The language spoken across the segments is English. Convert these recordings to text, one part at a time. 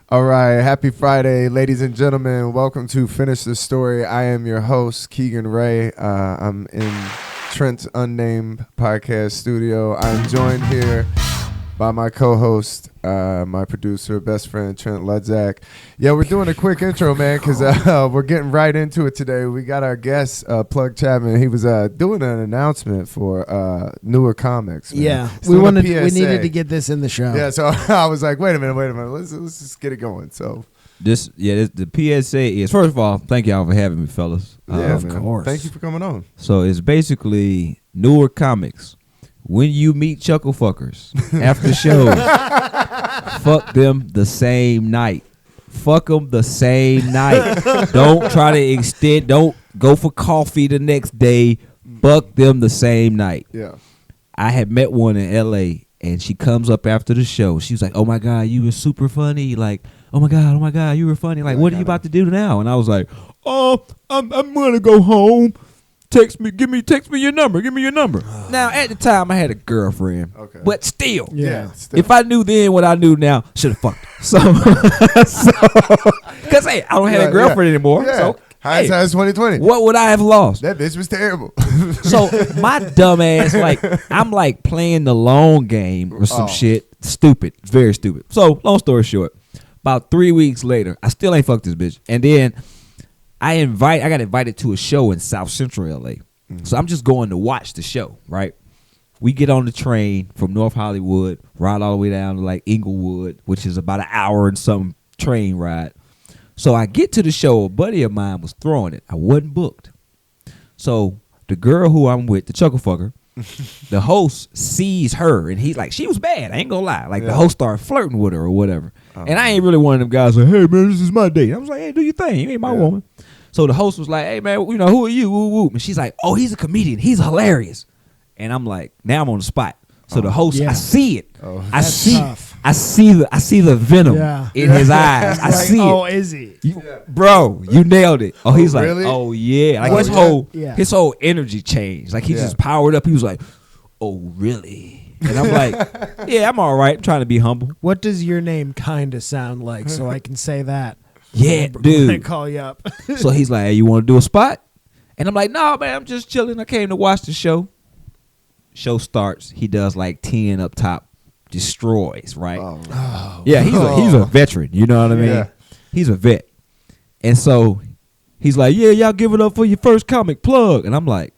All right, happy Friday, ladies and gentlemen. Welcome to Finish the Story. I am your host, Keegan Ray. I'm in Trent's Unnamed Podcast Studio. I'm joined here by my co-host, my producer, best friend, Trent Ludzak. Yeah, we're doing a quick intro, man, because we're getting right into it today. We got our guest, Plug Chapman. He was doing an announcement for newer comics. Man. Yeah, We we needed to get this in the show. Yeah, so I was like, wait a minute. Let's just get it going. So the PSA is, first of all, thank y'all for having me, fellas. yeah, of course. Thank you for coming on. So it's basically newer comics. When you meet chuckle fuckers after shows, fuck them the same night. Fuck them the same night. Don't try to extend. Don't go for coffee the next day. Fuck them the same night. Yeah. I had met one in L.A. and she comes up after the show. She was like, "Oh my God, you were super funny. Like, oh my God, you were funny. Like, what are you about to do now?" And I was like, "Oh, I'm gonna go home. Text me your number. Give me your number." Now, at the time, I had a girlfriend. Okay. But still, Yeah. if I knew then what I knew now, should have fucked her. So, because, hey, I don't have a girlfriend anymore. Yeah. So, Hindsight's 2020. what would I have lost? That bitch was terrible. So, my dumb ass, I'm playing the long game or some shit. Stupid. Very stupid. So, long story short, about 3 weeks later, I still ain't fucked this bitch. And then I got invited to a show in South Central LA. So I'm just going to watch the show, right? We get on the train from North Hollywood, ride all the way down to Inglewood, which is about an hour and some train ride. So I get to the show, a buddy of mine was throwing it. I wasn't booked. So the girl who I'm with, the chuckle fucker, the host sees her and he's like, she was bad, I ain't gonna lie. The host started flirting with her or whatever. And I ain't really one of them guys like, "Hey man, this is my date." I was like, "Hey, do your thing. You ain't my woman." So the host was like, "Hey man, who are you?" Woo woo. And she's like, "Oh, he's a comedian. He's hilarious." And I'm like, now I'm on the spot. So the host, I see it. I see the venom in his eyes. I see it. Oh, is he? Bro, you nailed it. Oh, he's like, really? "Oh yeah." His whole energy changed. He just powered up. He was like, "Oh really?" And I'm like, "Yeah, I'm all right. I'm trying to be humble." What does your name kind of sound like so I can say that? Yeah, When I dude. call you up. So he's like, "Hey, you want to do a spot?" And I'm like, "No, man, I'm just chilling. I came to watch the show." Show starts. He does 10 up top, destroys, right? Yeah, he's a veteran. You know what I mean? Yeah. He's a vet. And so he's like, "Yeah, y'all give it up for your first comic plug." And I'm like,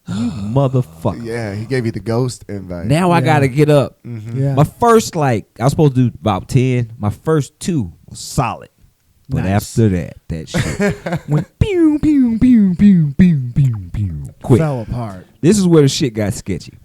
"You motherfucker." Yeah, he gave you the ghost invite. Now I got to get up. Yeah. My first, I was supposed to do about 10. My first 2 was solid. But Nice. after that shit went pew, pew, pew, pew, pew, pew, pew. Quick. Fell apart. This is where the shit got sketchy.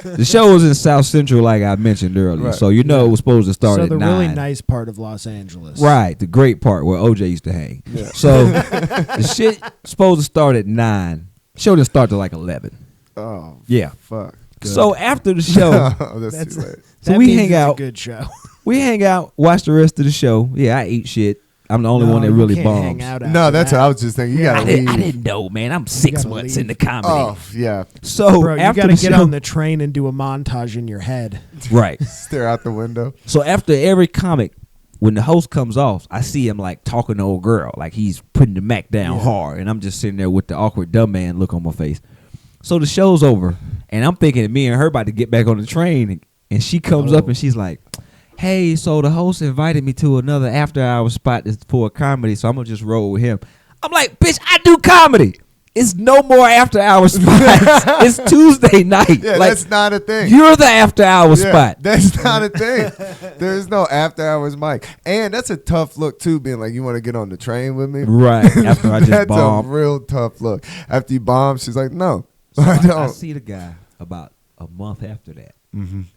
The show was in South Central, like I mentioned earlier. Right. So it was supposed to start So at the 9. really nice part of Los Angeles. Right, the great part where OJ used to hang. Yeah. So the shit supposed to start at 9. Show didn't start till 11. Oh, Yeah. fuck. So after the show, That's too late. so That we means hang it's out. a good show. We hang out, watch the rest of the show. Yeah, I eat shit. I'm the only one that you really can't bombs. hang out No, after that's that. what I was just thinking. You gotta leave. I didn't know, man. I'm 6 gotta months leave. into comedy. Oh, yeah. So Bro, you after gotta the get show, on the train and do a montage in your head. right. Stare out the window. So after every comic, when the host comes off, I see him talking to old girl, he's putting the Mac down hard, and I'm just sitting there with the awkward dumb man look on my face. So the show's over, and I'm thinking me and her about to get back on the train, and she comes up and she's like, "Hey, so the host invited me to another after-hour spot for a comedy, so I'm gonna just roll with him." I'm like, "Bitch, I do comedy. It's no more after-hour spots. It's Tuesday night. Yeah, that's not a thing. You're the after-hour spot." That's not a thing. There's no after hours mic. And that's a tough look too, being like, "You want to get on the train with me?" Right. After I just That's bombed. a real tough look. After you bomb, she's like, "No, So I I don't." see the guy about a month after that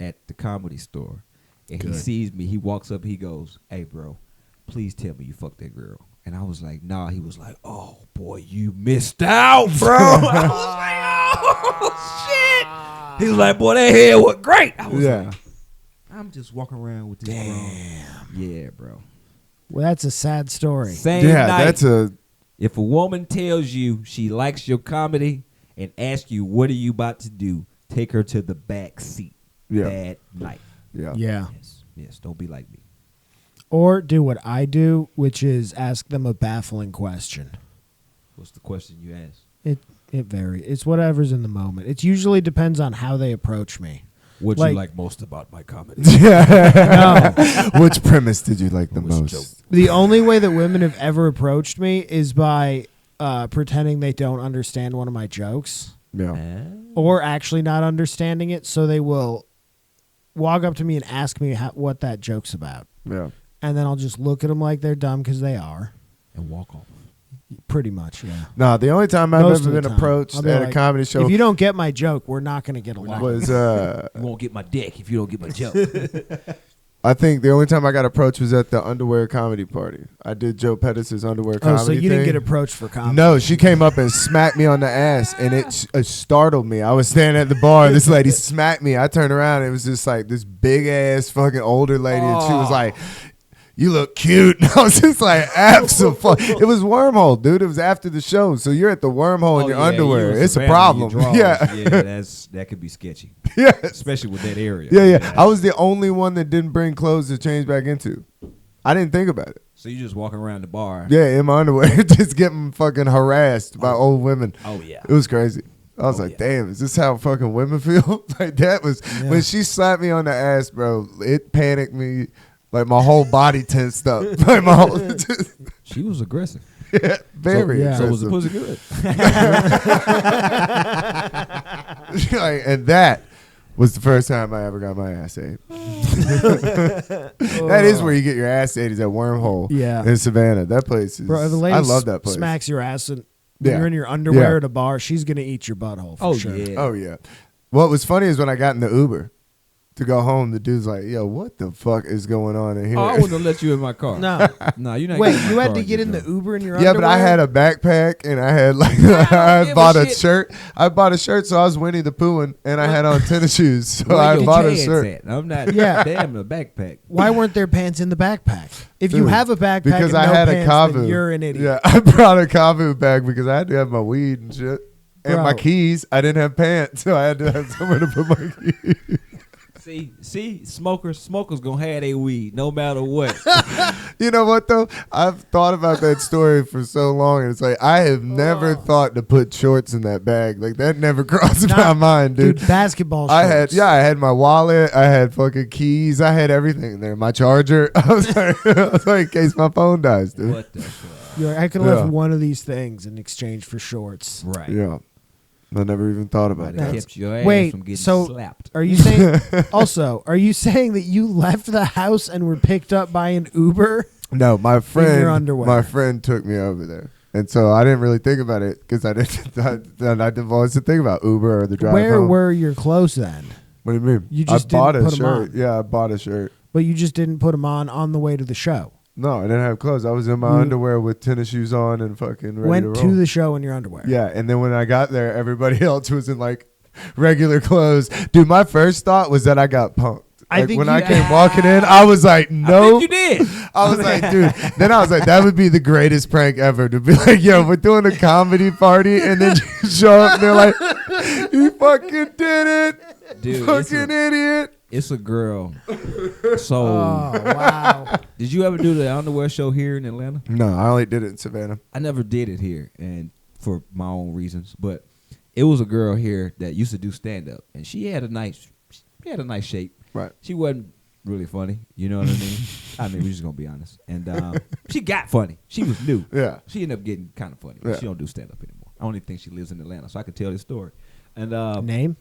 at the Comedy Store, and he Good. sees me. He walks up. He goes, "Hey, bro, please tell me you fucked that girl." And I was like, "Nah." He was like, "Oh boy, you missed out, bro." I was like, "Oh shit." He was like, "Boy, that hair was great." I was like, I'm just walking around with this. Damn. Yeah, bro. Well, that's a sad story. Same Yeah, night. that's a If a woman tells you she likes your comedy and asks you, "What are you about to do?" take her to the back seat. Yeah. That night. yeah. Yeah. Yes. Don't be like me. Or do what I do, which is ask them a baffling question. What's the question you ask? It varies. It's whatever's in the moment. It usually depends on how they approach me. What Like- you like most about my comedy? Yeah. Which premise did you like the most? The only way that women have ever approached me is by pretending they don't understand one of my jokes Yeah. or actually not understanding it. So they will walk up to me and ask me what that joke's about. Yeah. And then I'll just look at them like they're dumb because they are. And walk off. Pretty much, yeah. No, the only time I've Most ever of the been time. approached I'll be at a like, comedy show If you don't get my joke, we're not going to get along. was You won't get my dick if you don't get my joke. I think the only time I got approached was at the underwear comedy party. I did Joe Pettis' underwear comedy so you didn't thing. get approached for comedy? No, she came up and smacked me on the ass, and it startled me. I was standing at the bar, and this lady smacked me. I turned around, and it was just like this big ass fucking older lady, and she was like, "You look cute." And I was just like, absolutely. It was Wormhole, dude. It was after the show, so you're at the Wormhole in your underwear. It's a problem. Yeah, that could be sketchy, yeah, especially with that area. yeah. I was the only one that didn't bring clothes to change back into. I didn't think about it. So you just walking around the bar. Yeah, in my underwear, just getting fucking harassed by old women. Oh yeah. It was crazy. I was like, damn, is this how fucking women feel? Like that was when she slapped me on the ass, bro. It panicked me. Like my whole body tensed up. Like my whole, She was aggressive. yeah, very. So was the aggressive. pussy good? Like, and that was the first time I ever got my ass ate. That is where you get your ass ate, is at Wormhole. Yeah. In Savannah. That place is. Bro, if a lady I love that place. smacks your ass and when Yeah. you're in your underwear Yeah. at a bar, she's going to eat your butthole for Oh sure. yeah. Oh yeah. What was funny is when I got in the Uber to go home, the dude's like, "Yo, what the fuck is going on in here?" Oh, I wouldn't have let you in my car. No. No, you're not. Wait, getting in you my had car to if get you in the drunk. Uber in your Yeah, underwear? but I had a backpack and I had like I bought a shirt. I bought a shirt, so I was Winnie the Pooh, and I had on tennis shoes, so Where I your bought a pants shirt. at? I'm not. Yeah. Damn, the backpack. Why weren't there pants in the backpack? If you Dude, have a backpack Because and I no had pants, a Kavu. then you're an idiot. Yeah, I brought a Kavu bag because I had to have my weed and shit. And my Bro. keys. I didn't have pants, so I had to have somewhere to put my keys. See, smokers gonna have their weed no matter what. You know what though? I've thought about that story for so long, and it's like I have never thought to put shorts in that bag. Like that never crossed my mind, dude. Basketball I shorts. had I had my wallet, I had fucking keys, I had everything in there. My charger. I was like, in case my phone dies, dude. What the fuck? You're like, I could have Yeah. left one of these things in exchange for shorts. Right. Yeah. I never even thought about Might have that. kept your ass Wait, from getting so- slapped. Are you saying are you saying that you left the house and were picked up by an Uber? No, my friend, underwear. my friend took me over there, and so I didn't really think about it because I didn't. I didn't always think about Uber or the drive Where home. were your clothes then? What do you mean? You just I bought didn't a put 'em shirt. on. Yeah, I bought a shirt. But you just didn't put them on the way to the show. No, I didn't have clothes. I was in my You- underwear with tennis shoes on and fucking ready Went to to roll. the show in your underwear. Yeah, and then when I got there, everybody else was in like regular clothes. Dude, my first thought was that I got punked. I Like, think when you- I came walking in, I was like, I no. think you did. I was like, dude. Then I was like, that would be the greatest prank ever to be like, yo, we're doing a comedy party, and then you show up and they're like, you fucking did it, Dude, fucking idiot. it's a girl. So, Oh wow. did you ever do the underwear show here in Atlanta? No, I only did it in Savannah. I never did it here, and for my own reasons. But it was a girl here that used to do stand up, and she had a nice shape. Right. She wasn't really funny. You know what I mean? I mean, we're just gonna be honest. And she got funny. She was new. Yeah. She ended up getting kind of funny. But Yeah. She don't do stand up anymore. I only think she lives in Atlanta, so I could tell this story. And Name,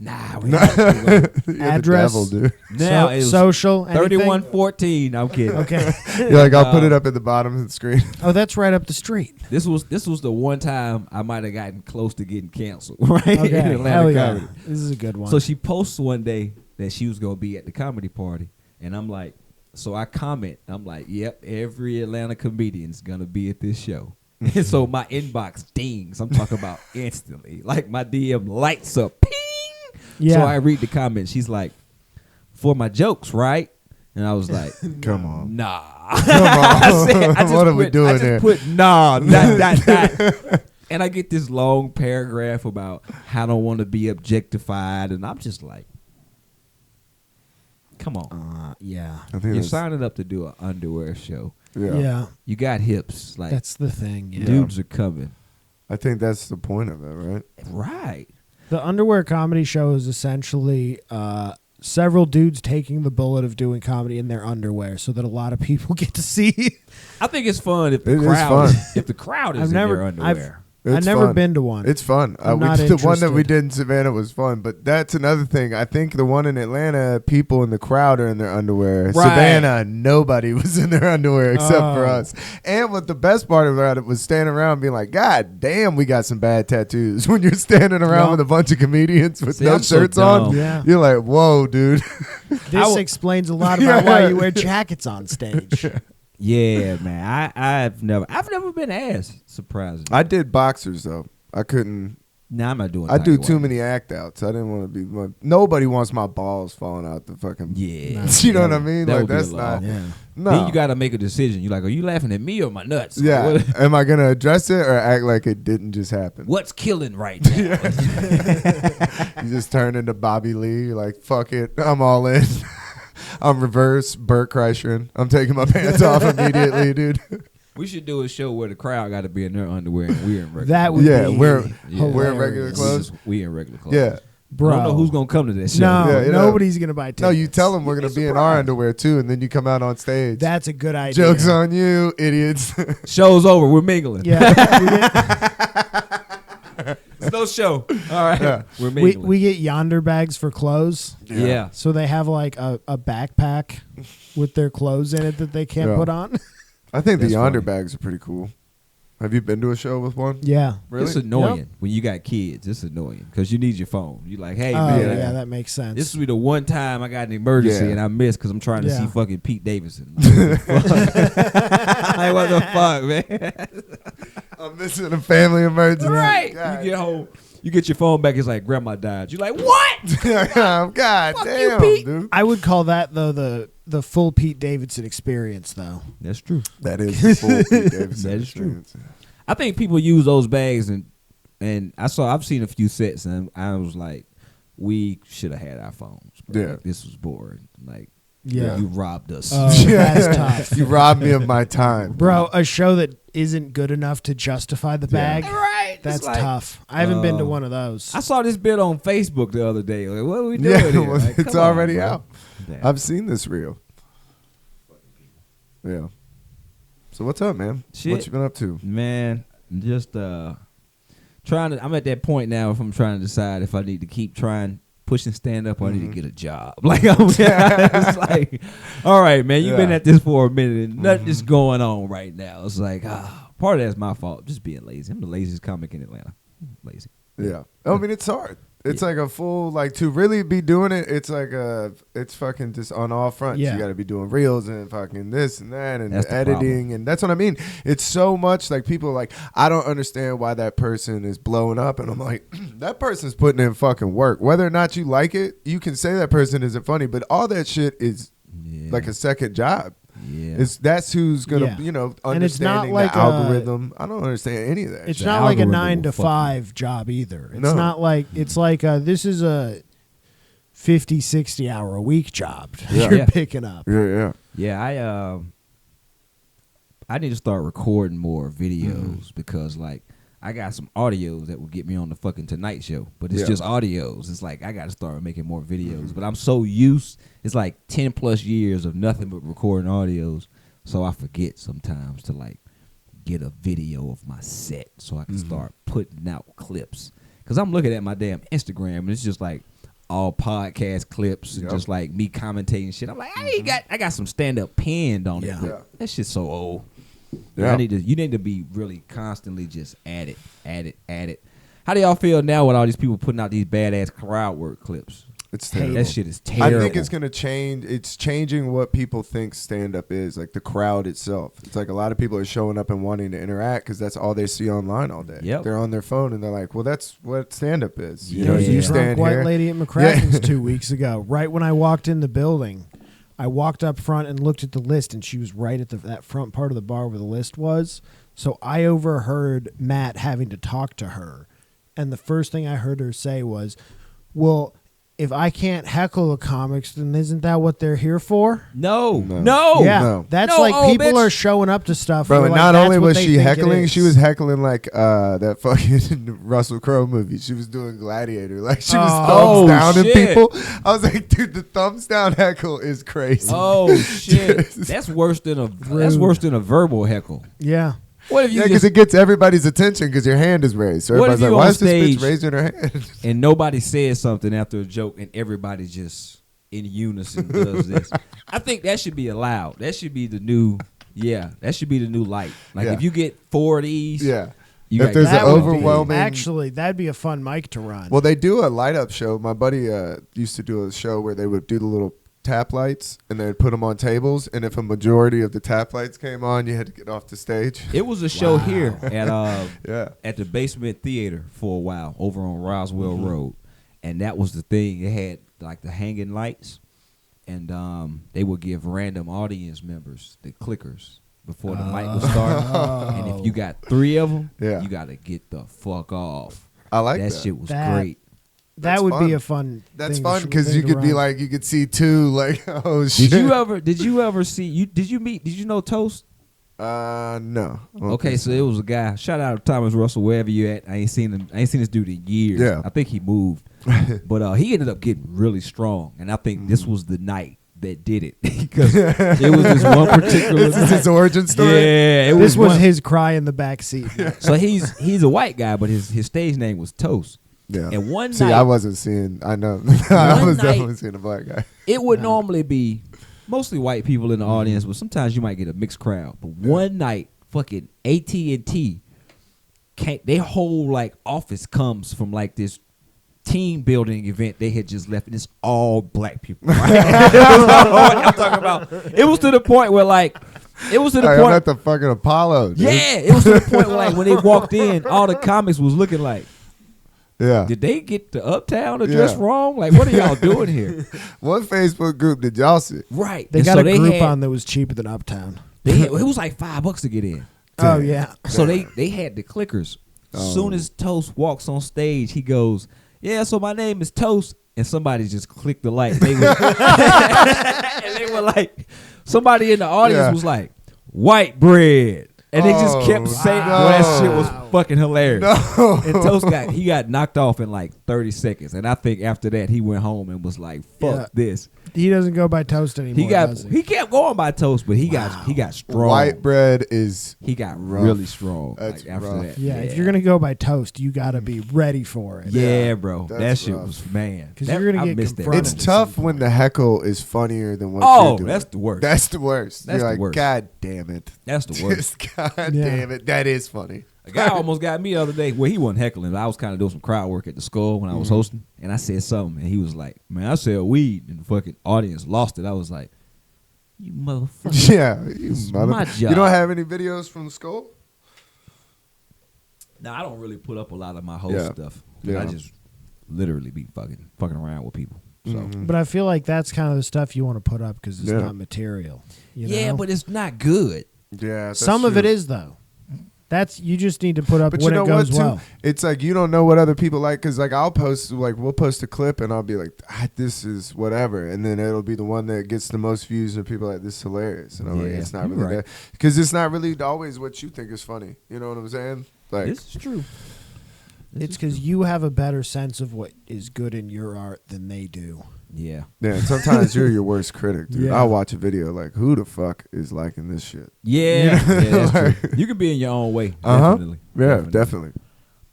nah, You're the Address? devil, dude. now it was social, anything? 3114. I'm kidding. Okay. You're like, I'll put it up at the bottom of the screen. Oh, that's right up the street. This was the one time I might have gotten close to getting canceled, right? Okay. In Atlanta Hell yeah. comedy. This is a good one. So she posts one day that she was gonna be at the comedy party, and I'm like, so I comment, I'm like, yep, every Atlanta comedian's gonna be at this show. And so my inbox dings. I'm talking about instantly, like my DM lights up, ping. yeah. So I read the comment. She's like, for my jokes, right? And I was like, Come on. nah. Come on. just What are we doing I just here? put nah, that. And I get this long paragraph about how I don't want to be objectified, and I'm just like, Come on. Yeah. I think You're that's- signing up to do an underwear show. Yeah. You got hips. Like That's the thing. Yeah. dudes are coming. I think that's the point of it, right? Right. The underwear comedy show is essentially several dudes taking the bullet of doing comedy in their underwear, so that a lot of people get to see. I think it's fun if the It is crowd fun. if the crowd is I've in never- their underwear. I've It's never fun. been to one. It's fun. I'm We not did the one that we interested. did in Savannah was fun, but that's another thing. I think the one in Atlanta, people in the crowd are in their underwear. Right. Savannah, nobody was in their underwear except for Oh. us. And what the best part about it was standing around being like, God damn, we got some bad tattoos. When you're standing around Yup. with a bunch of comedians with See, no I'm so shirts on, dumb. Yeah. you're like, whoa, dude. This explains a lot about why you wear jackets on stage. Yeah, man. I've never been asked. Surprising. I did boxers though. I couldn't. Nah, I'm not doing. I do tight too white. many act outs. I didn't want to be. Nobody wants my balls falling out the fucking. Yeah, You know what I mean? That Like would be that's a law. not. Yeah. No. Then you got to make a decision. You're like, are you laughing at me or my nuts? Like, Yeah. what- Am I gonna address it or act like it didn't just happen? what's killing right now? You just turn into Bobby Lee. You're like, fuck it, I'm all in. I'm reverse Burt Kreischer. I'm taking my pants off immediately, dude. We should do a show where the crowd got to be in their underwear and we're in regular. That would Yeah, be we're hilarious. wearing regular clothes. clothes. We in regular clothes. Yeah. Bro. I don't know who's gonna come to that show. No, Yeah, you know. nobody's gonna buy tickets. No, you tell them we're gonna Be be in our surprised. underwear too, and then you come out on stage. That's a good idea. Jokes on you, idiots. Show's over. We're mingling. Yeah. It's no show. All right. Yeah. We're we mingling. we get yonder bags for clothes. yeah. So they have like a backpack with their clothes in it that they can't Yeah. put on. I think the That's yonder funny. bags are pretty cool. Have you been to a show with one? Yeah. Really? It's annoying when you got kids. It's annoying because you need your phone. You like, hey, Oh, man, yeah, that makes sense. this will be the one time I got an emergency Yeah. and I missed because I'm trying to Yeah. see fucking Pete Davidson. Like, what the fuck, man? I'm missing a family emergency. Right. God. You get home. You get your phone back. It's like grandma died. You're like, what? God Fuck you, damn, Pete. dude. I would call that though the full Pete Davidson experience though. That's true. That is the full Pete Davidson That is true. experience. I think people use those bags and I've seen a few sets and I was like, we should have had our phones. Bro. Yeah. Like, this was boring. Like, Yeah. you robbed us. Oh, that's tough. You robbed me of my time, Bro, a show that isn't good enough to justify the bag. right. That's It's like, tough. I haven't been to uh, one of those. I saw this bit on Facebook the other day. Like, what are we doing Yeah, here? well, Like, it's come on, already bro. out. Damn. I've seen this reel. Yeah. So what's up, man? Shit. What you been up to? Man, just trying to. I'm at that point now. If I'm trying to decide if I need to keep trying pushing stand up or I need to get a job. Like I'm it's like, all right, man, you've been Yeah. at this for a minute and nothing's going on right now. It's like part of that's my fault. Just being lazy. I'm the laziest comic in Atlanta. Lazy. Yeah. I mean, it's hard. It's like a full, like, to really be doing it, it's like it's fucking just on all fronts. Yeah. You got to be doing reels and fucking this and that and That's the editing. And that's what I mean. It's so much, like, people are like, I don't understand why that person is blowing up. And I'm like, that person's putting in fucking work. Whether or not you like it, you can say that person isn't funny, but all that shit is Yeah. like a second job. Yeah. That's who's gonna, Yeah. you know, And it's not understanding like the algorithm. I don't understand any of that. It's shit. not like a algorithm 9 will to fuck 5 job either. It's No. not like it's like this is a 50, 60 hour a week job Yeah. you're Yeah. picking up. Yeah, yeah. Yeah, I need to start recording more videos because like I got some audios that will get me on the fucking Tonight Show, but it's Yeah. just audios. It's like I got to start making more videos, but I'm so used. It's like 10 plus years of nothing but recording audios, so I forget sometimes to like get a video of my set so I can start putting out clips. Cause I'm looking at my damn Instagram and it's just like all podcast clips and Yep. just like me commentating shit. I'm like, I got some stand up pinned on Yeah. it. But Yeah. that shit's so old. Yeah. You need to be really constantly just at it. How do y'all feel now with all these people putting out these badass crowd work clips? It's Hate terrible. That shit is terrible. I think it's gonna change. It's changing what people think stand up is, like the crowd itself. It's like a lot of people are showing up and wanting to interact because that's all they see online all day. Yep. They're on their phone and they're like, "Well, that's what stand up is." You Yeah. know, There was you a drunk stand white here. lady at McCracken's 2 weeks ago. Right when I walked in the building, I walked up front and looked at the list, and she was right at that front part of the bar where the list was. So I overheard Matt having to talk to her, and the first thing I heard her say was, "Well, if I can't heckle the comics, then isn't that what they're here for? No. Yeah, no. that's No, like people bitch. are showing up to stuff. Bro, where, and like, not that's only what was they she think it heckling, is. she was heckling like that fucking Russell Crowe movie. She was doing Gladiator. Like she was Oh, thumbs down at shit. people. I was like, dude, the thumbs down heckle is crazy. Oh shit. That's worse than a verbal heckle. Yeah. What if you Yeah, because just, it gets everybody's attention because your hand is raised. So What if everybody's like, you why on is this stage- bitch raising her hand? and nobody says something after a joke and everybody just in unison does this? I think that should be allowed. That should be the new light. Like Yeah. if you get 4 of these, Yeah. you If got there's an That would be- overwhelming- Actually, that'd be a fun mic to run. Well, they do a light up show. My buddy used to do a show where they would do the little tap lights and they'd put them on tables. And if a majority of the tap lights came on, you had to get off the stage. It was a show here at Yeah. at the Basement Theater for a while over on Roswell Mm-hmm. Road, and that was the thing. It had like the hanging lights, and they would give random audience members the clickers before the mic would start. And if you got 3 of them, Yeah. you got to get the fuck off. I like that that. shit was That- great. That's that would fun. be a fun. That's thing fun to- because thing you to could be run. like, you could see two, like, oh shit. Did you ever see you? Did you know Toast? No. I don't Okay, think so it was a guy. Shout out to Thomas Russell, wherever you at. I ain't seen this dude in years. Yeah. I think he moved, but he ended up getting really strong, and I think this was the night that did it because it was this one particular. This is his origin story. Yeah, it This was one- his cry in the back seat. So he's a white guy, but his stage name was Toast. Yeah. And one See, night, I wasn't seeing. I know. I One was night- definitely seeing a black guy. it would normally be mostly white people in the audience, but sometimes you might get a mixed crowd. But one night, fucking AT&T, their whole like office comes from like this team building event they had just left, and it's all black people. Right? I'm talking about. It was to the point where like. It was to the Like, point. I'm at the fucking Apollo. Dude. Yeah, it was to the point where like when they walked in, all the comics was looking like, Yeah. did they get the Uptown address Yeah. wrong? Like, what are y'all doing here? What Facebook group did y'all see? Right. They And got so a they Groupon had- that was cheaper than Uptown. it was like $5 to get in. Oh yeah. So they had the clickers. Soon as Toast walks on stage, he goes, "Yeah, so my name is Toast," and somebody just clicked the light. They was, and they were like, somebody in the audience Yeah. was like, "White bread," and they just kept Oh, saying, no. "Well, that shit was fucking hilarious." No. And Toast got knocked off in like 30 seconds, and I think after that he went home and was like, "Fuck Yeah. this." He doesn't go by Toast anymore. does He kept going by Toast, but he got strong. White bread is. He got rough. really strong. That's like, after rough. that. Yeah, if you're gonna go by Toast, you gotta be ready for it. Yeah, bro. that's That shit rough. was, man. 'Cause That- you're gonna I get missed that. confronted. It's tough when the heckle is funnier than what Oh, you're doing. that's the worst. That's the worst. That's You're the like, worst. God damn it. That's the worst. Just, God Yeah. damn it. That is funny. A guy almost got me the other day. Well, he wasn't heckling. I was kind of doing some crowd work at the school when I was hosting, and I said something, and he was like, "Man, I said weed," and the fucking audience lost it. I was like, "You motherfucker." Yeah. You It's mother. my You job. don't have any videos from school? Now I don't really put up a lot of my host Yeah. stuff. Yeah. I just literally be fucking around with people. So Mhm. But I feel like that's kind of the stuff you want to put up because it's Yeah. not material. You yeah, know? but it's not good. Yeah. that's some of true. it is though. That's you just need to put up But when you know it goes what, too? well. It's like you don't know what other people like because, like, we'll post a clip and I'll be like, this is whatever. And then it'll be the one that gets the most views and people are like, this is hilarious. And I'm like, Yeah, it's not you're really right. that. Because it's not really always what you think is funny. You know what I'm saying? Like, This is true. It's because you have a better sense of what is good in your art than they do. Yeah. yeah, and sometimes you're your worst critic, dude. Yeah. I'll watch a video like, who the fuck is liking this shit? Yeah, that's true. You can be in your own way. Uh-huh. Definitely. Yeah, definitely.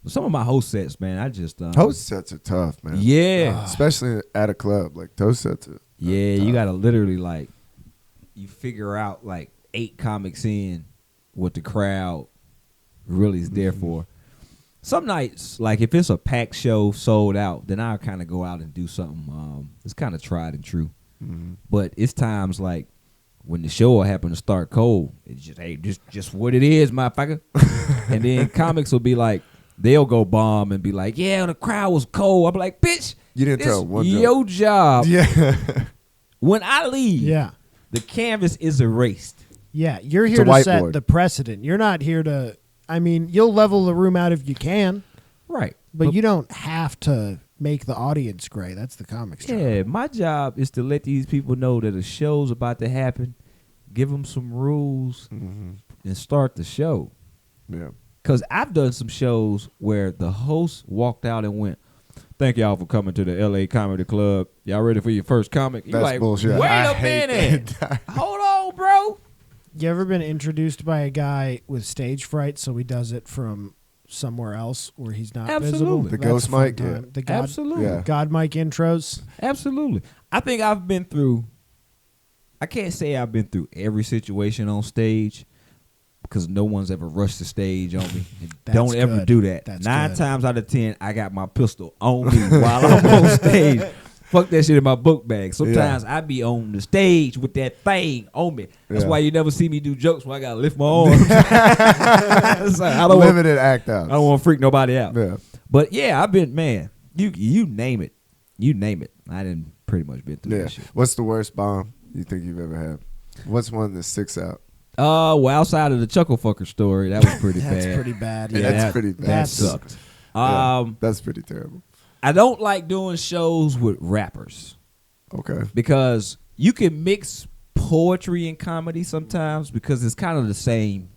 Some of my host sets, man, I just Toast sets are tough, man. Yeah. Especially at a club. Like, toast sets are Yeah, you tough. gotta literally like you figure out like 8 comics in what the crowd really is there for. Some nights, like if it's a packed show sold out, then I'll kind of go out and do something. It's kind of tried and true. Mhm. But it's times like when the show will happen to start cold, it's just just what it is, motherfucker. And then comics will be like, they'll go bomb and be like, yeah, the crowd was cold. I'll be like, bitch, You didn't this tell one joke. your job. Yeah. When I leave, Yeah. the canvas is erased. Yeah. You're It's here a to set whiteboard. the precedent. You're not here to I mean, you'll level the room out if you can, Right. but you don't have to make the audience gray. That's the comic's job. Yeah, my job is to let these people know that a show's about to happen, give them some rules, and start the show. Yeah. Because I've done some shows where the host walked out and went, "Thank y'all for coming to the LA Comedy Club. Y'all ready for your first comic?" You're That's like, bullshit. Wait I a hate minute. that. Hold on, bro. You ever been introduced by a guy with stage fright, so he does it from somewhere else where he's not Absolutely. visible? The That's ghost a fun mic, yeah. time. The God, Absolutely. Yeah. God mic intros. Absolutely. I think I've been through, I can't say I've been through every situation on stage because no one's ever rushed the stage on me. And That's don't ever good. do that. That's 9 good. times out of 10, I got my pistol on me while I'm on stage. Fuck that shit in my book bag. Sometimes I be on the stage with that thing on me. That's Yeah. why you never see me do jokes where I gotta lift my arms. It's like, I don't want, Limited act out. I don't want to freak nobody out. Yeah. But yeah, I've been, man, you name it. You name it. I didn't pretty much been through Yeah. that shit. What's the worst bomb you think you've ever had? What's one that sticks out? Well, outside of the Chuckle Fucker story, that was pretty That's bad. pretty bad. Yeah, Yeah. That's that- pretty bad. That That's- sucked. Yeah, that's pretty terrible. I don't like doing shows with rappers Okay. because you can mix poetry and comedy sometimes because it's kind of the same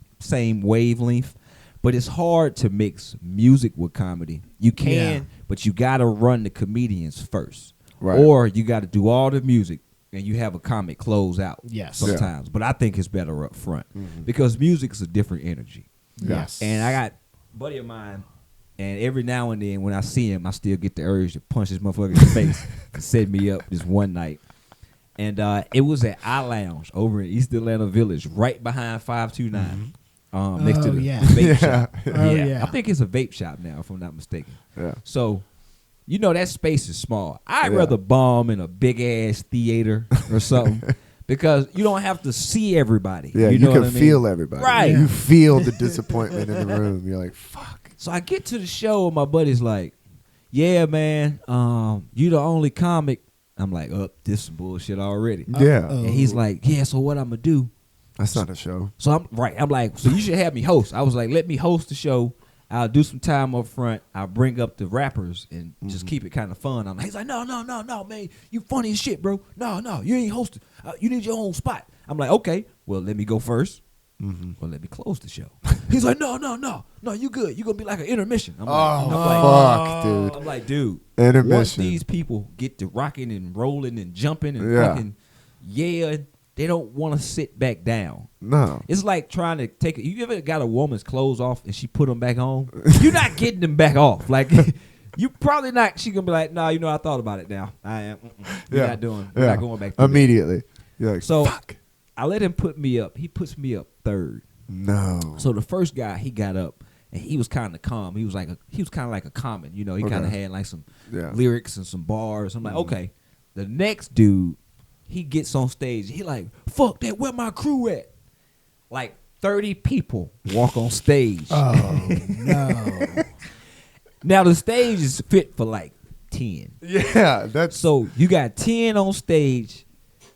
wavelength, but it's hard to mix music with comedy. You can, Yeah. but you got to run the comedians first. Right. Or you got to do all the music and you have a comic close out. Yes. Sometimes. But I think it's better up front because music is a different energy. Yes. And I got a buddy of mine, and every now and then when I see him, I still get the urge to punch this motherfucker in the face and set me up this one night. And it was at I-Lounge over in East Atlanta Village, right behind 529. Next to Oh, the yeah. vape shop. Oh, yeah. I think it's a vape shop now, if I'm not mistaken. Yeah. So, you know, that space is small. I'd Yeah. rather bomb in a big-ass theater or something because you don't have to see everybody. Yeah, you know can what I mean? feel everybody. Right. You feel the disappointment in the room. You're like, fuck. So I get to the show and my buddy's like, "Yeah, man, you the only comic." I'm like, "Oh, this is bullshit already." Yeah. And he's like, "Yeah, so what I'm gonna do?" That's not a show. So I'm like, "So you should have me host." I was like, "Let me host the show. I'll do some time up front. I'll bring up the rappers and just keep it kind of fun." He's like, no, man, you funny as shit, bro. No, you ain't hosting. You need your own spot. I'm like, okay, well, let me go first. Well, let me close the show. He's like, no, you good. You gonna be like an intermission. I'm Fuck, dude. I'm like, dude. Intermission. Once these people get to rocking and rolling and jumping and fucking they don't want to sit back down. No. It's like trying to take you ever got a woman's clothes off and she put them back on? You're not getting them back off. Like you probably not. She gonna be like, "No, I thought about it now. I am. We're not doing. We're not going back." Immediately. You're like, So fuck. I let him put me up. He puts me up third. No. So the first guy, he got up and he was kind of calm. He was kind of like a common. You know, he kind of had like some lyrics and some bars. I'm like, okay. The next dude, he gets on stage. He like, fuck that. Where my crew at? Like 30 people walk on stage. Oh, no. Now the stage is fit for like 10. Yeah, that's So you got 10 on stage.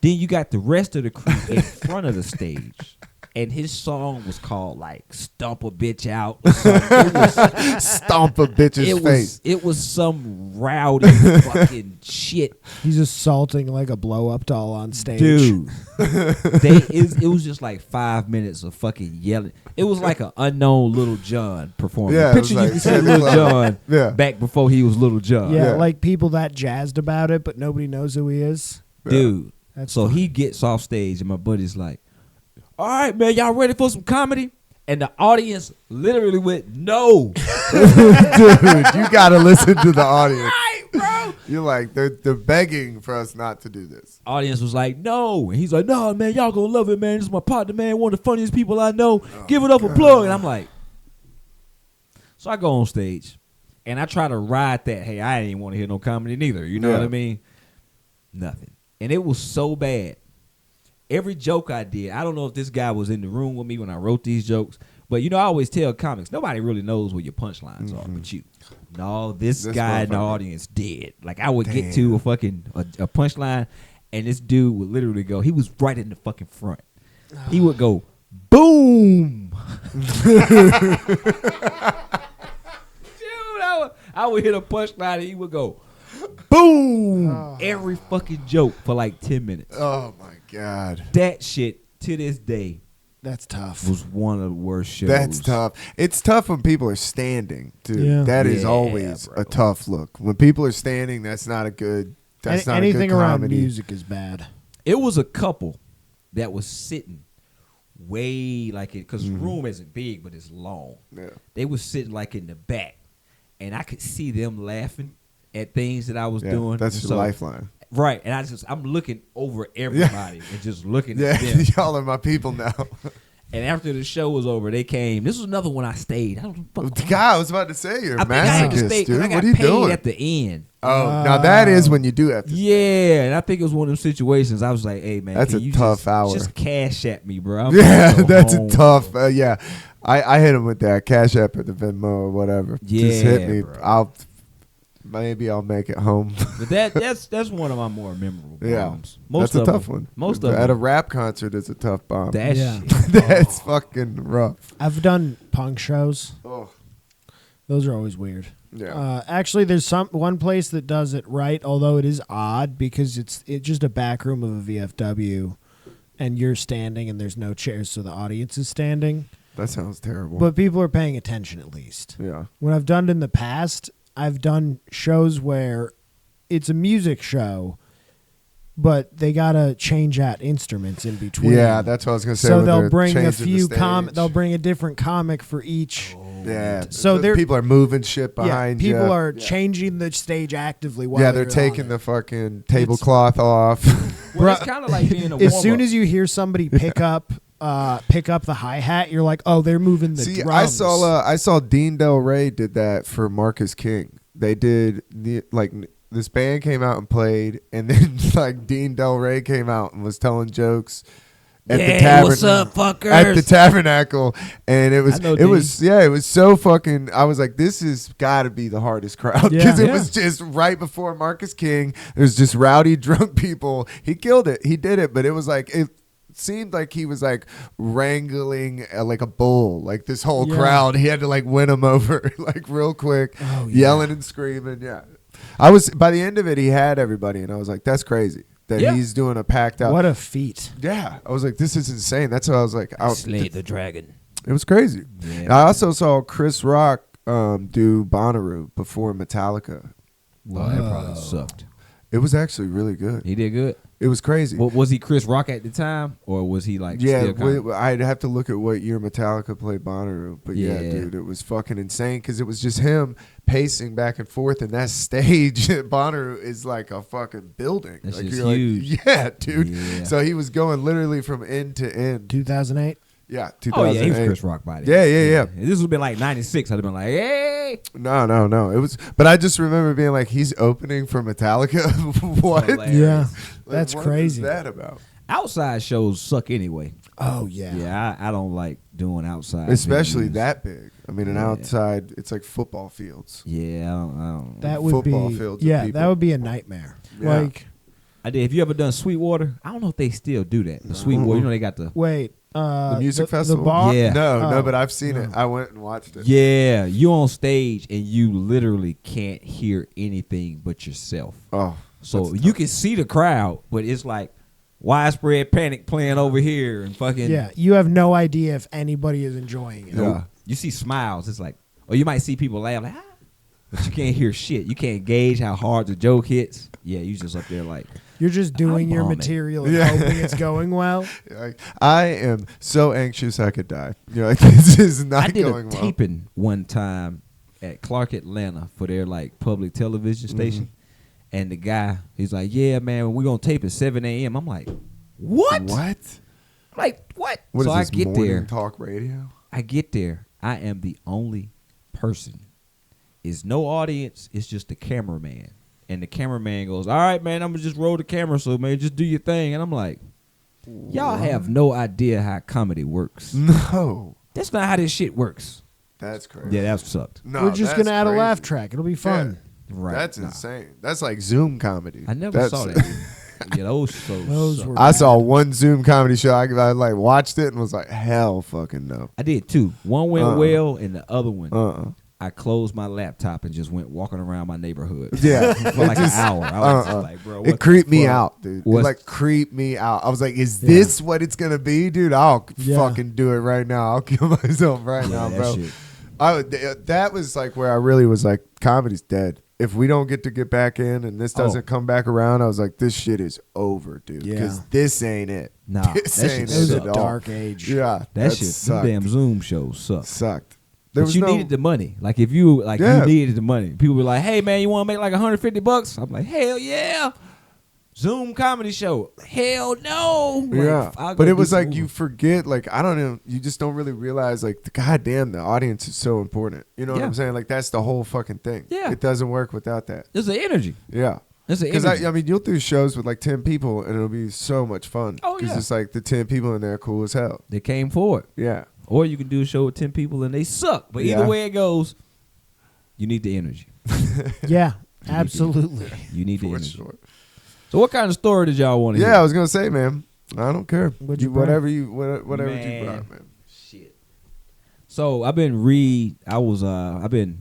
Then you got the rest of the crew in front of the stage. And his song was called like "Stomp a Bitch Out." Or something. stomp a bitch's face. It was some rowdy fucking shit, He's assaulting like a blow-up doll on stage. dude. It was just like 5 minutes of fucking yelling. It was like an unknown Little John performance. Yeah, it was Picture like you can see Santa Little Claus. John Yeah. back before he was Little John, Yeah, Yeah. like people that jazzed about it, but nobody knows who he is. dude. That's So he gets off stage and my buddy's like, "All right, man, y'all ready for some comedy?" And the audience literally went, "No." Dude, you gotta listen to the audience. Right, bro. You're like, they're begging for us not to do this. Audience was like, "No." And he's like, "No, man, y'all gonna love it, man. This is my partner, man. One of the funniest people I know. Give it up a plug." And I'm like, so I go on stage and I try to ride that. Hey, I ain't want to hear no comedy neither. You know Yeah. what I mean? Nothing. And it was so bad. Every joke I did, I don't know if this guy was in the room with me when I wrote these jokes, but I always tell comics, nobody really knows where your punchlines are but you. No, this guy in the motherfucker. audience did. Like I would get to a punchline, and this dude would literally go. He was right in the fucking front. He would go, boom. Dude, I would hit a punchline, and he would go, boom, every fucking joke for like 10 minutes. Oh my god, That shit to this day That's tough. was one of the worst shows. that's tough. It's tough when people are standing, dude. Yeah. That is Yeah, always bro. a tough look. When people are standing, that's not a good. That's not Anything a good around comedy. music is bad. It was a couple that was sitting way like it because the room isn't big but it's long. Yeah. They was sitting like in the back, and I could see them laughing at things that I was Yeah, doing. that's And your so- lifeline. right? And I'm looking over everybody and just looking Yeah, at them. y'all are my people now. And after the show was over, they came. This was another one I stayed. I don't know. God, I was about to say you're a I think I had to masochist, stay 'cause dude. I got What are you paid doing? at the end. Oh, now that is when you do have to. Yeah, and I think it was one of them situations. I was like, "Hey, man, That's can a you tough just, hour. Just cash at me, bro." I'm Yeah, gonna go that's home, a tough. bro. Yeah, I hit him with that Cash App or the Venmo or whatever. Just hit Yeah, me. bro. I'll make it home. But that's one of my more memorable Yeah, bombs. that's a tough one. Most of at a them. rap concert is a tough bomb. That Yeah. shit. That's fucking rough. I've done punk shows. Oh, Those are always weird. yeah. Actually, there's one place that does it right, although it is odd because it's just a back room of a VFW, and you're standing and there's no chairs, so the audience is standing. That sounds terrible. But people are paying attention at least. yeah. When I've done it in the past, I've done shows where it's a music show, but they gotta change out instruments in between. Yeah, that's what I was gonna say. so when they'll they're bring a changing the few stage. they'll bring a different comic for each. Yeah. So they're- people are moving shit behind you. people are Yeah. changing the stage actively. While Yeah, they're you're taking on the it. fucking tablecloth off. Well, it's kind of like being a As soon warm-up. as you hear somebody pick up the hi hat, you're like, oh, they're moving the See, drums. I saw Dean Del Rey did that for Marcus King. They did this band came out and played, and then like Dean Del Rey came out and was telling jokes at the tavern. what's up, fuckers? At the tabernacle, and it I know was so fucking. I was like, this has got to be the hardest crowd Yeah. because it Yeah. was just right before Marcus King. There's just rowdy drunk people. He killed it. He did it, but it was like it seemed like he was like wrangling like a bull, like this whole Yeah. crowd. He had to like win them over like real quick, Oh, yeah. yelling and screaming. Yeah, I was by the end of it, he had everybody, and I was like, that's crazy that Yeah. he's doing a packed out. What a feat! Yeah, I was like, this is insane. That's what I was like. Slay the dragon. It was crazy. Yeah. I also saw Chris Rock do Bonnaroo before Metallica. Well, that probably sucked. It was actually really good. He did good. It was crazy. Well, was he Chris Rock at the time, or was he like? Yeah, still kinda- I'd have to look at what year Metallica played Bonnaroo, but yeah, Yeah. dude, it was fucking insane because it was just him pacing back and forth, and that stage at Bonnaroo is like a fucking building. That like, shit's you're huge. Like, yeah, dude. Yeah. So he was going literally from end to end. 2008. Yeah, Oh yeah, 2008. he was Chris Rock by then. Yeah. If this would have been like '96. I'd have been like, hey. No. It was, but I just remember being like, he's opening for Metallica. What? Hilarious. Yeah, Like, that's what crazy. is that about? Outside shows suck anyway. Oh yeah. Yeah, I don't like doing outside. Especially venues. that big. I mean, an Yeah. outside, it's like football fields. Yeah, I don't. That would Football be fields of yeah. people. That would be a nightmare. Yeah. Like I did. Have you ever done Sweetwater? I don't know if they still do that. The Sweetwater, you know, they got the. wait, The music festival? The bar. Yeah. No, Oh, but I've seen it. no. I went and watched it. Yeah, you on stage and you literally can't hear anything but yourself. Oh, So that's you tough. can see the crowd, but it's like widespread panic playing over here and fucking. Yeah, you have no idea if anybody is enjoying it. Yeah. Nope. You see smiles. It's like, or you might see people laugh like, ah, but you can't hear shit. You can't gauge how hard the joke hits. Yeah, you just up there like, You're just doing I'm your bombing. material and Yeah. hoping it's going well. Like, I am so anxious I could die. You're like, this is not I did going a well. taping one time at Clark Atlanta for their like public television station, and the guy he's like, "Yeah, man, we're gonna tape at 7 a.m." I'm like, "What?" What? I'm like, what? What So is I this, get morning there. talk radio? I get there. I am the only person. Is no audience. It's just the cameraman, and the cameraman goes, "All right, man, I'm gonna just roll the camera, so man, just do your thing." And I'm like, "Y'all have no idea how comedy works. No. That's not how this shit works." That's crazy. Yeah, that sucked. No, We're just that's gonna add a crazy. laugh track. It'll be fun. Right. That's Nah. insane. That's like Zoom comedy. I never That's- saw that. Yeah, those shows. Those suck. were- I saw one Zoom comedy show. I like watched it and was like, hell fucking no. I did too. One went Uh-uh. well, and the other one, I closed my laptop and just went walking around my neighborhood. Yeah. For like an hour. I was just like, bro, what It creeped the me fuck? out, dude. It What's- like creeped me out. I was like, is this what it's gonna be, dude? I'll fucking do it right now. I'll kill myself right now, that bro. shit. That was like where I really was like, comedy's dead. If we don't get back in and this doesn't come back around, I was like, this shit is over, dude. Because this ain't it. Nah, This that ain't shit It was it a at all. dark age. Yeah, That shit, them sucked. damn Zoom shows suck. Sucked. But you needed the money. Like if you Yeah. you needed the money. People were like, "Hey man, you want to make like $150?" I'm like, "Hell yeah!" Zoom comedy show. Hell no. Like, Yeah, I'll but go it was do like some you Uber. forget, like I don't know, you just don't really realize, like the goddamn the audience is so important. You know what Yeah. I'm saying? Like that's the whole fucking thing. Yeah. It doesn't work without that. There's an energy. Yeah, There's an because energy. I mean you'll do shows with like 10 people and it'll be so much fun. Oh, because yeah. it's like the 10 people in there are cool as hell. They came forward. Yeah, Or you can do a show with 10 people and they suck. But Yeah. either way it goes, you need the energy. Yeah, absolutely. You need the for energy. sure. So what kind of story did y'all want to hear? Yeah, I was gonna say, man, I don't care. What'd you bring? whatever you whatever you Man. brought, man. Shit. So I've been I've been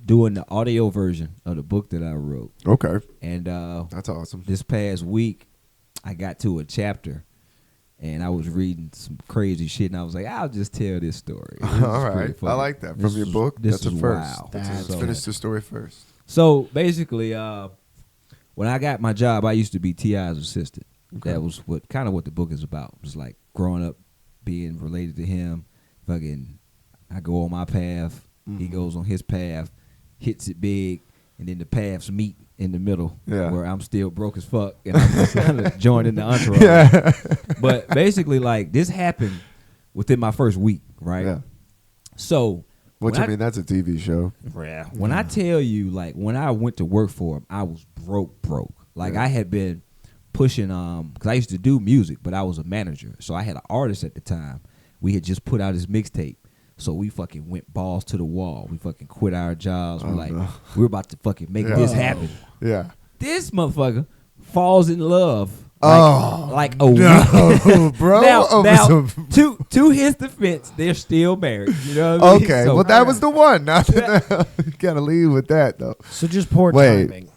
doing the audio version of the book that I wrote. Okay, And that's awesome. this past week I got to a chapter and I was reading some crazy shit and I was like, I'll just tell this story. This is All pretty right, funny. I like that. From This your was- book, this that's a was first. wild. Let's So- finish the story first. So basically, when I got my job, I used to be T.I.'s assistant. Okay. That was what the book is about. It was like growing up, being related to him. Fucking, I go on my path, he goes on his path, hits it big, and then the paths meet in the middle, Yeah. where I'm still broke as fuck, and I'm just kind of joining the entourage. Yeah. But basically, like this happened within my first week, right? Yeah. So. Which when I mean, that's a TV show. When I tell you, like, when I went to work for him, I was broke. Like, Yeah. I had been pushing, because I used to do music, but I was a manager. So I had an artist at the time. We had just put out his mixtape. So we fucking went balls to the wall. We fucking quit our jobs. We're like, we're about to fucking make Yeah. this happen. Yeah. This motherfucker falls in love. Like a No, week. bro. Now, Over some- to his defense, they're still married. You know what I mean? Okay, So- well that was the one. Not that you gotta leave with that though. So just poor Wait. timing.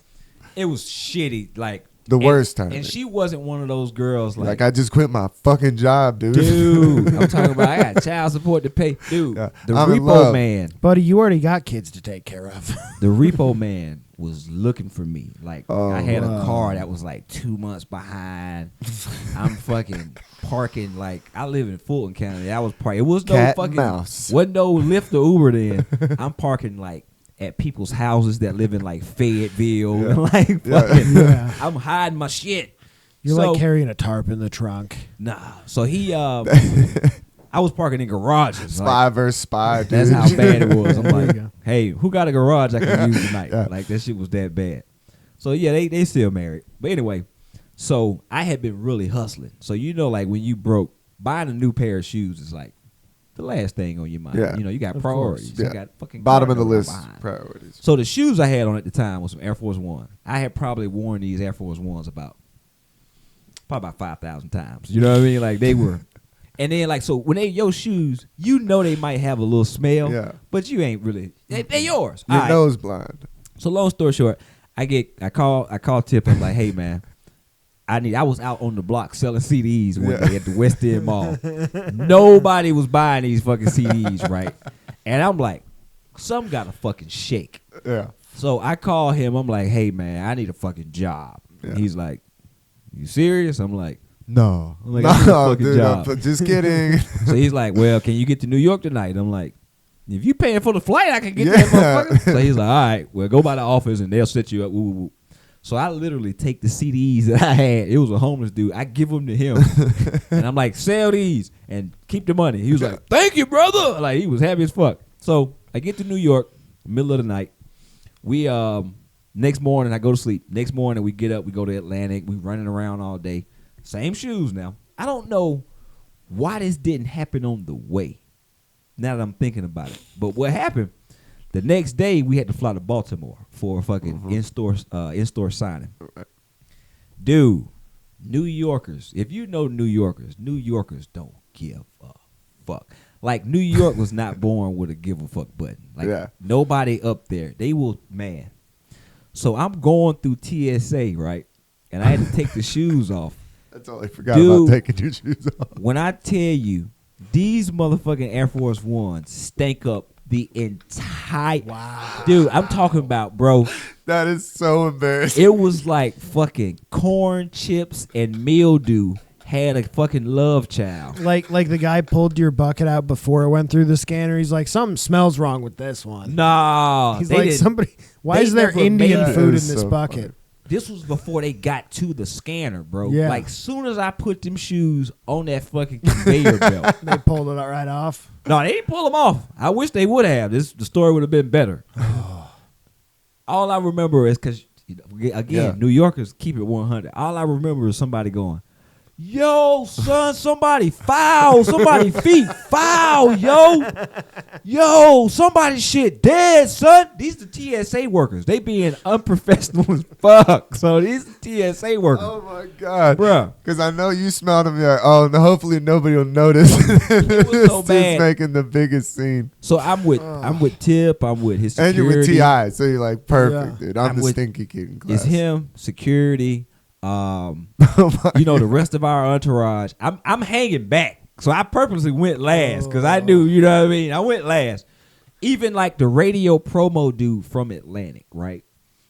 It was shitty, like The worst time. And she wasn't one of those girls Like like, I just quit my fucking job, dude. dude. I'm talking about I got child support to pay, dude. Yeah, The I'm in repo love. man, Buddy, you already got kids to take care of. the repo man was looking for me. Like I had a wow. car that was like 2 months behind. I'm fucking parking like I live in Fulton County. I was parking. It was no Cat and fucking mouse. wasn't no Lyft or Uber then. I'm parking like at people's houses that live in like Fayetteville. Yeah. And like Yeah. fucking, Yeah. I'm hiding my shit. You're So- like carrying a tarp in the trunk. Nah. So he I was parking in garages. like, Spy versus spy, dude. that's how bad it was. I'm There you like, go. hey, who got a garage I can use tonight? Yeah. Like that shit was that bad. So yeah, they still married. But anyway, so I had been really hustling. So you know, like when you broke, buying a new pair of shoes is like the last thing on your mind. Yeah. You know, you got Of priorities. course. You Yeah. got fucking Bottom car of the note list behind. priorities. So the shoes I had on at the time was some Air Force One. I had probably worn these Air Force Ones probably about 5,000 times. You know what I mean? Like they were. And then like so when they your shoes, you know they might have a little smell. Yeah. But you ain't really they're yours. Your All right. nose blind. So long story short, I call Tip. I'm like, hey man, I was out on the block selling CDs one Yeah. day at the West End Mall. Nobody was buying these fucking CDs, right? And I'm like, some got to fucking shake. Yeah. So I call him. I'm like, hey man, I need a fucking job. Yeah. And he's like, you serious? I'm like, No. I'm like, I need a No, fucking dude. job. I'm just kidding. So he's like, well, can you get to New York tonight? I'm like, if you paying for the flight, I can get Yeah. that motherfucker. So he's like, all right, well, go by the office and they'll set you up. Woo, woo, woo. So I literally take the CDs that I had. It was a homeless dude. I give them to him. And I'm like, sell these and keep the money. He was like, thank you, brother. Like, he was happy as fuck. So I get to New York, middle of the night. We, next morning, I go to sleep. Next morning, we get up. We go to Atlantic. We running around all day. Same shoes now. I don't know why this didn't happen on the way. Now that I'm thinking about it. But what happened, the next day we had to fly to Baltimore for a fucking in-store signing. Dude, New Yorkers, if you know New Yorkers don't give a fuck. Like New York was not born with a give a fuck button. Like nobody up there. They will, man. So I'm going through TSA, right? And I had to take the shoes off. I totally forgot about taking your shoes off. When I tell you, these motherfucking Air Force Ones stank up the entire. Wow. Dude, I'm talking about, bro. That is so embarrassing. It was like fucking corn chips and mildew had a fucking love child. Like the guy pulled your bucket out before it went through the scanner. He's like, something smells wrong with this one. No. He's like, somebody. Why is there Indian food in this bucket? Funny. This was before they got to the scanner, bro. Yeah. Like, soon as I put them shoes on that fucking conveyor belt. They pulled it right off. No, they didn't pull them off. I wish they would have. The story would have been better. All I remember is, because, again, New Yorkers keep it 100. All I remember is somebody going, yo, son, somebody foul. Somebody feet foul, yo. Yo, somebody shit dead, son. These the TSA workers. They being unprofessional as fuck. So these the TSA workers. Oh, my God. Bruh. Because I know you smelled them. You're like, oh, no, hopefully nobody will notice. It was so bad. Making the biggest scene. So I'm with Tip. I'm with his security. And you're with T.I., so you're like, perfect, dude. I'm the with, stinky kid in class. It's him, security. Oh The rest of our entourage. I'm hanging back. So I purposely went last because I knew, you know what I mean? I went last. Even like the radio promo dude from Atlantic, right?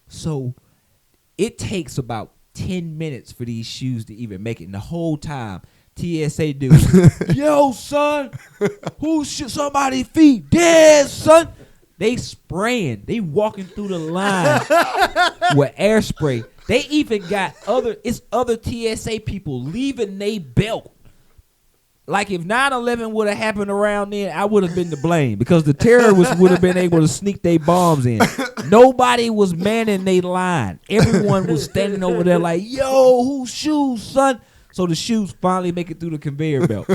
So it takes about 10 minutes for these shoes to even make it. And the whole time, TSA dude, yo, son, somebody's feet dead, son. They spraying. They walking through the line with air spray. They even got other TSA people leaving they belt. Like if 9/11 would have happened around then, I would have been to blame because the terrorists would have been able to sneak their bombs in. Nobody was manning their line. Everyone was standing over there like, yo, whose shoes, son? So the shoes finally make it through the conveyor belt.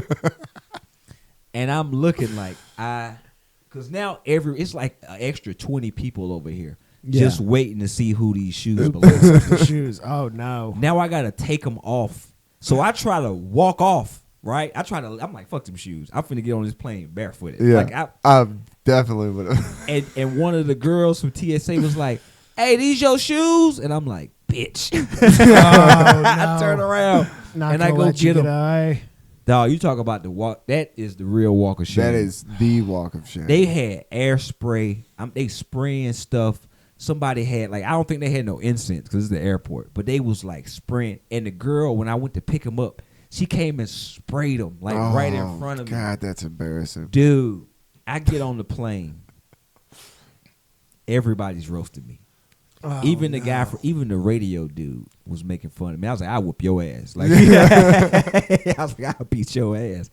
And I'm looking like because now it's like an extra 20 people over here. Just waiting to see who these shoes belong to. The shoes. Oh, no. Now I got to take them off. So I try to walk off, right? I'm like, fuck them shoes. I'm finna get on this plane barefooted. Yeah, like I definitely would have. And one of the girls from TSA was like, hey, these your shoes? And I'm like, bitch. Oh, no. I turn around and I go get them. Dog, you talk about the walk. That is the real walk of shame. That is the walk of shame. They had air spray. They spraying stuff. Somebody had, like, I don't think they had no incense because it's the airport, but they was like spraying. And the girl, when I went to pick them up, she came and sprayed them like right in front of me. God, that's embarrassing. Dude, I get on the plane. Everybody's roasting me. Oh, Even the guy even the radio dude was making fun of me. I was like, I'll whoop your ass. Like, I was like, I'll beat your ass.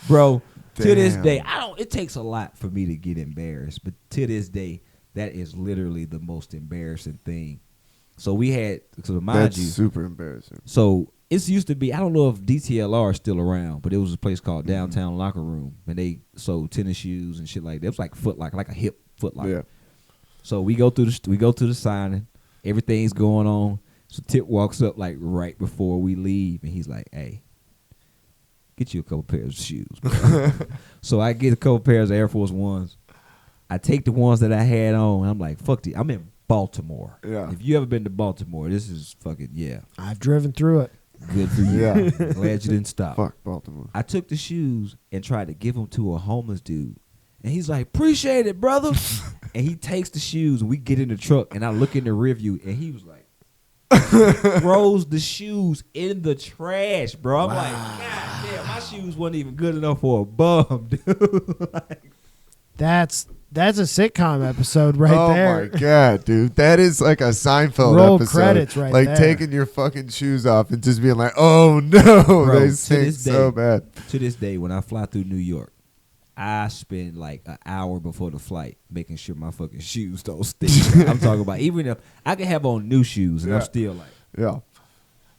Bro, to this day, it takes a lot for me to get embarrassed, but to this day, that is literally the most embarrassing thing. So that's super embarrassing. So it used to be, I don't know if DTLR is still around, but it was a place called Downtown Locker Room, and they sold tennis shoes and shit like that. It was like Foot Locker, like a hip Foot Locker. Yeah. So we go to the signing, everything's going on. So Tip walks up like right before we leave, and he's like, "Hey, get you a couple pairs of shoes." Bro. So I get a couple pairs of Air Force Ones. I take the ones that I had on, and I'm like, fuck it. I'm in Baltimore. Yeah. If you ever been to Baltimore, this is fucking, yeah. I've driven through it. Good for you. Yeah. Glad you didn't stop. Fuck Baltimore. I took the shoes and tried to give them to a homeless dude. And he's like, appreciate it, brother. And he takes the shoes, and we get in the truck, and I look in the rear view, and he was like, throws the shoes in the trash, bro. I'm like, God damn, my shoes wasn't even good enough for a bum, dude. Like, That's a sitcom episode right there. Oh my God, dude. That is like a Seinfeld Roll episode. credits right like there. taking your fucking shoes off and just being like, oh no, bro, they stink so bad. To this day, when I fly through New York, I spend like an hour before the flight making sure my fucking shoes don't stink. I'm talking about, even if I can have on new shoes and I'm still like. Yeah.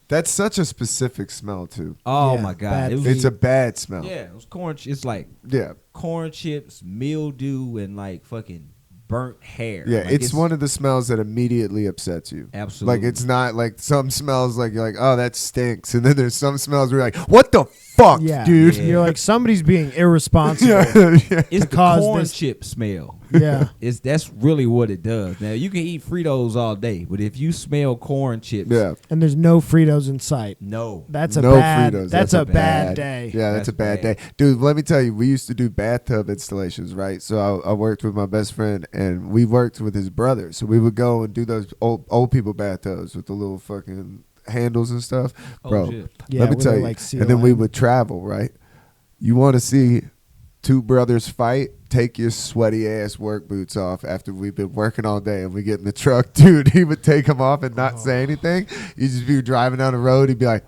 That's such a specific smell too. Oh Yeah, my God. It's a bad smell. Yeah, it was corn. It's like Yeah. corn chips, mildew, and like fucking burnt hair. Yeah, Like, it's one of the smells that immediately upsets you. Absolutely. Like it's not like some smells like you're like, oh, that stinks. And then there's some smells where you're like, what the fucked, Yeah, dude. You're like, somebody's being irresponsible. Yeah. It's the cause corn this- chip smell. Yeah. That's really what it does. Now you can eat Fritos all day, but if you smell corn chips, Yeah. And there's no Fritos in sight. no. That's a No bad. Fritos. That's a bad bad day. Yeah, that's That's a bad bad. day. Dude, let me tell you, we used to do bathtub installations, right? So I worked with my best friend, and we worked with his brother. So we would go and do those old people bathtubs with the little fucking handles and stuff. Oh, Bro, shit. Yeah, let me where tell they, you. like, seal And then we in. would travel, right? You want to see two brothers fight? Take your sweaty ass work boots off after we've been working all day and we get in the truck. Dude, he would take them off and not say anything. You'd just be driving down the road. He'd be like,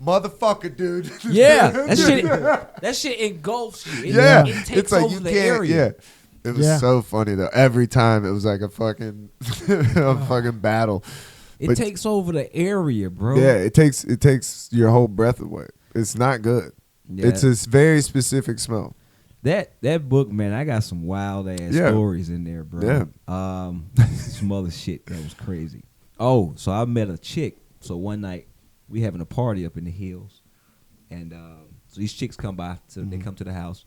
motherfucker, dude. Yeah, that shit engulfs you. Yeah. It takes It's like over you the can't. area. Yeah. It was Yeah. so funny, though. Every time it was like a fucking, a fucking battle. It But- takes over the area, bro. Yeah, it takes your whole breath away. It's not good. Yeah. It's a very specific smell. That book, man, I got some wild ass Yeah. stories in there, bro. Yeah. Some other shit that was crazy. Oh, so I met a chick. So one night we having a party up in the hills, and so these chicks come by. So they come to the house.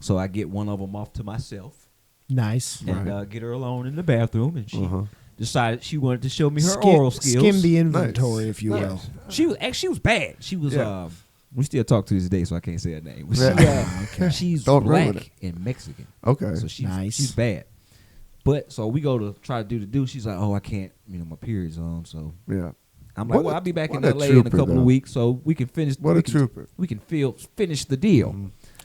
So I get one of them off to myself Nice. and get her alone in the bathroom, and she Uh-huh. decided she wanted to show me her Skim- oral skills. Skim the inventory, Nice. if you will. She was bad. She was Yeah. we still talk to this day, so I can't say her name. But Yeah. she's Don't ruin black it. and Mexican. Okay. So she's Nice. she's bad. But so we go to try to do the do. She's like, oh, I can't. My period's on. So Yeah. I'm like, What well, a- I'll be back in what a LA in a trooper, couple though. of weeks, so we can finish. What we a can- trooper. We can finish the deal.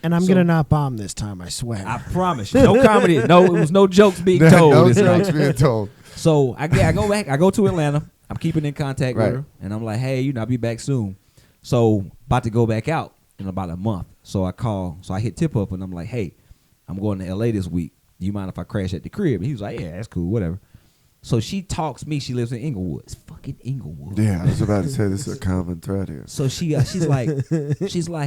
And I'm So- gonna not bomb this time, I swear. I promise you. No comedy. No, it was no jokes being told. No this night. jokes being told. So I go back. I go to Atlanta. I'm keeping in contact Right. with her, and I'm like, hey, I'll be back soon. So about to go back out in about a month. So I call. So I hit Tip up, and I'm like, hey, I'm going to LA this week. Do you mind if I crash at the crib? And he was like, yeah, that's cool, whatever. So she talks me. She lives in Inglewood. It's fucking Inglewood. Yeah, I was about to say this is a common thread here. So she's like,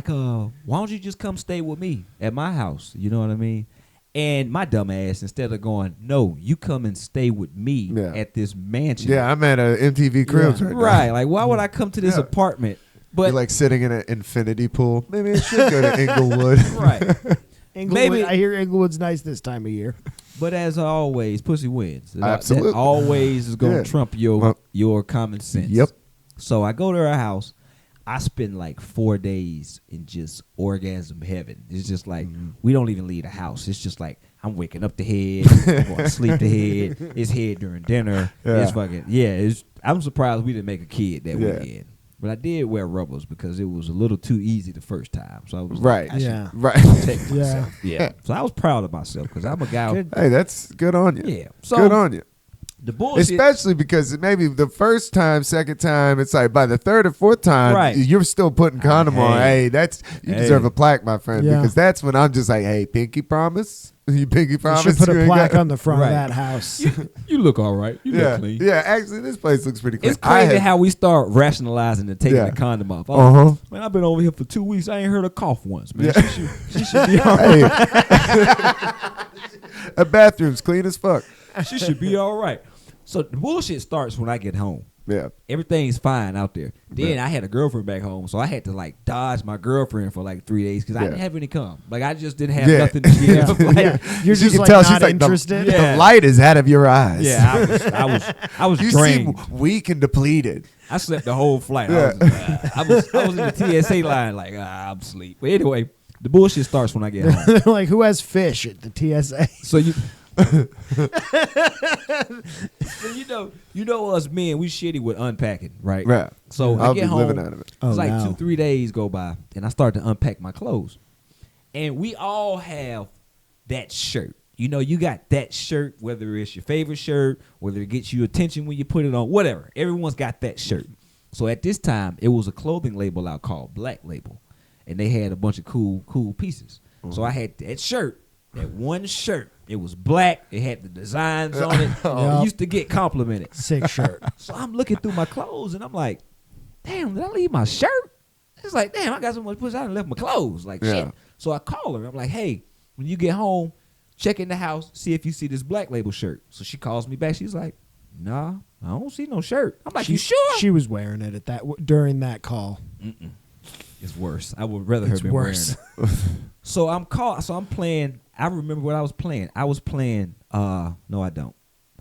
why don't you just come stay with me at my house? You know what I mean? And my dumb ass, instead of going, no, you come and stay with me Yeah. at this mansion. Yeah, I'm at a MTV Cribs Yeah. right now. Right. Like, why would I come to this Yeah. apartment? You're But like sitting in an infinity pool. Maybe I should go to Inglewood. right. Inglewood, maybe- I hear Inglewood's nice this time of year. But as always, pussy wins. That Absolutely. always is gonna Yeah. trump Well, your common sense. Yep. So I go to her house. I spend like 4 days in just orgasm heaven. It's just like we don't even leave the house. It's just like I'm waking up the head, I'm going to sleep the head. It's head during dinner. Yeah. It's fucking I'm surprised we didn't make a kid that Yeah. weekend. But I did wear rubbers because it was a little too easy the first time. So I was Right. like, I should Yeah. Right. protect Yeah. myself. Yeah. So I was proud of myself because I'm a guy. Good. Hey, that's good on you. Yeah. So Good on you. the bullshit. Especially because maybe the first time, second time, it's like by the third or fourth time, Right. you're still putting condom on. Hey. Hey, you Hey. deserve a plaque, my friend, Yeah. because that's when I'm just like, hey, pinky promise? You pinky You promise? should put you a ain't plaque got- on the front Right. of that house. You look all right. You Yeah, look clean. yeah. Actually, this place looks pretty clean. It's crazy how we start rationalizing and taking Yeah. the condom off. Oh, Uh-huh. man, I've been over here for 2 weeks. I ain't heard a cough once, man. Yeah. She should be all right. Hey, a bathroom's clean as fuck. She should be all right. So the bullshit starts when I get home. Yeah. Everything's fine out there. Then I had a girlfriend back home, so I had to like dodge my girlfriend for like 3 days because I Yeah. didn't have any cum. Like I just didn't have Yeah. nothing to give. Yeah. Like, Yeah. You're You just can like tell not she's like, interested. Yeah. The light is out of your eyes. Yeah, I was You drained. seem weak and depleted. I slept the whole flight. Yeah. I was in the TSA line like I'm asleep. But anyway, the bullshit starts when I get home. They're like, who has fish at the TSA? So you know us men, we shitty with unpacking, right? Right. So I I'll get be home. living out of it. Oh, It's like no. 2-3 days go by, and I start to unpack my clothes, and we all have that shirt. You know, you got that shirt, whether it's your favorite shirt, whether it gets you attention when you put it on, whatever. Everyone's got that shirt. So at this time, it was a clothing label out called Black Label, and they had a bunch of cool pieces. So I had that shirt, that one shirt. It was black. It had the designs on it. Yup. I used to get complimented. Sick shirt. So I'm looking through my clothes, and I'm like, damn, did I leave my shirt? It's like, damn, I got so much pussy, I done left my clothes. Like, Yeah. shit. So I call her. I'm like, hey, when you get home, check in the house, see if you see this Black Label shirt. So she calls me back. She's like, nah, I don't see no shirt. I'm like, you sure? She was wearing it at that during that call. It It's worse. I would rather her It's been worse. wearing it. So I'm playing. I remember what I was playing. I was playing. No, I don't.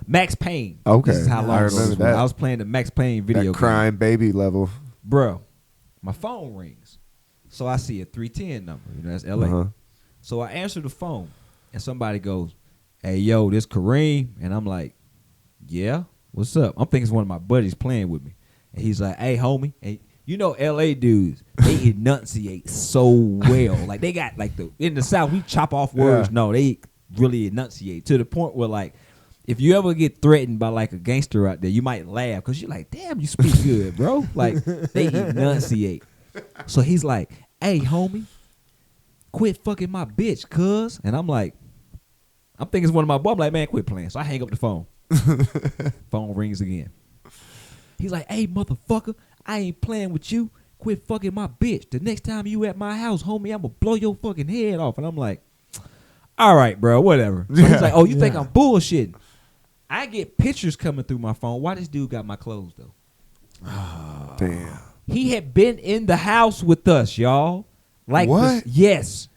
Max Payne. Okay. This is how long I ago remember this was. that. I was playing the Max Payne video That crime baby level. game. Bro, my phone rings. So I see a 310 number. You know, that's LA. Uh-huh. So I answer the phone, and somebody goes, "Hey, yo, this Kareem." And I'm like, "Yeah, what's up?" I'm thinking it's one of my buddies playing with me. And he's like, "Hey, homie." And you know LA dudes, they enunciate so well. Like they got like in the South, we chop off words. Yeah. No, they really enunciate to the point where like if you ever get threatened by like a gangster out there, you might laugh because you're like, damn, you speak good, bro. Like they enunciate. So he's like, "Hey, homie, quit fucking my bitch, cuz." And I'm like, I'm thinking it's one of my boys. I'm like, man, quit playing. So I hang up the phone. Phone rings again. He's like, "Hey, motherfucker, I ain't playing with you. Quit fucking my bitch. The next time you at my house, homie, I'm going to blow your fucking head off." And I'm like, all right, bro, whatever. So he's like, "Oh, you think I'm bullshitting?" I get pictures coming through my phone. Why this dude got my clothes, though? Damn. He had been in the house with us, y'all. Like What? Yes.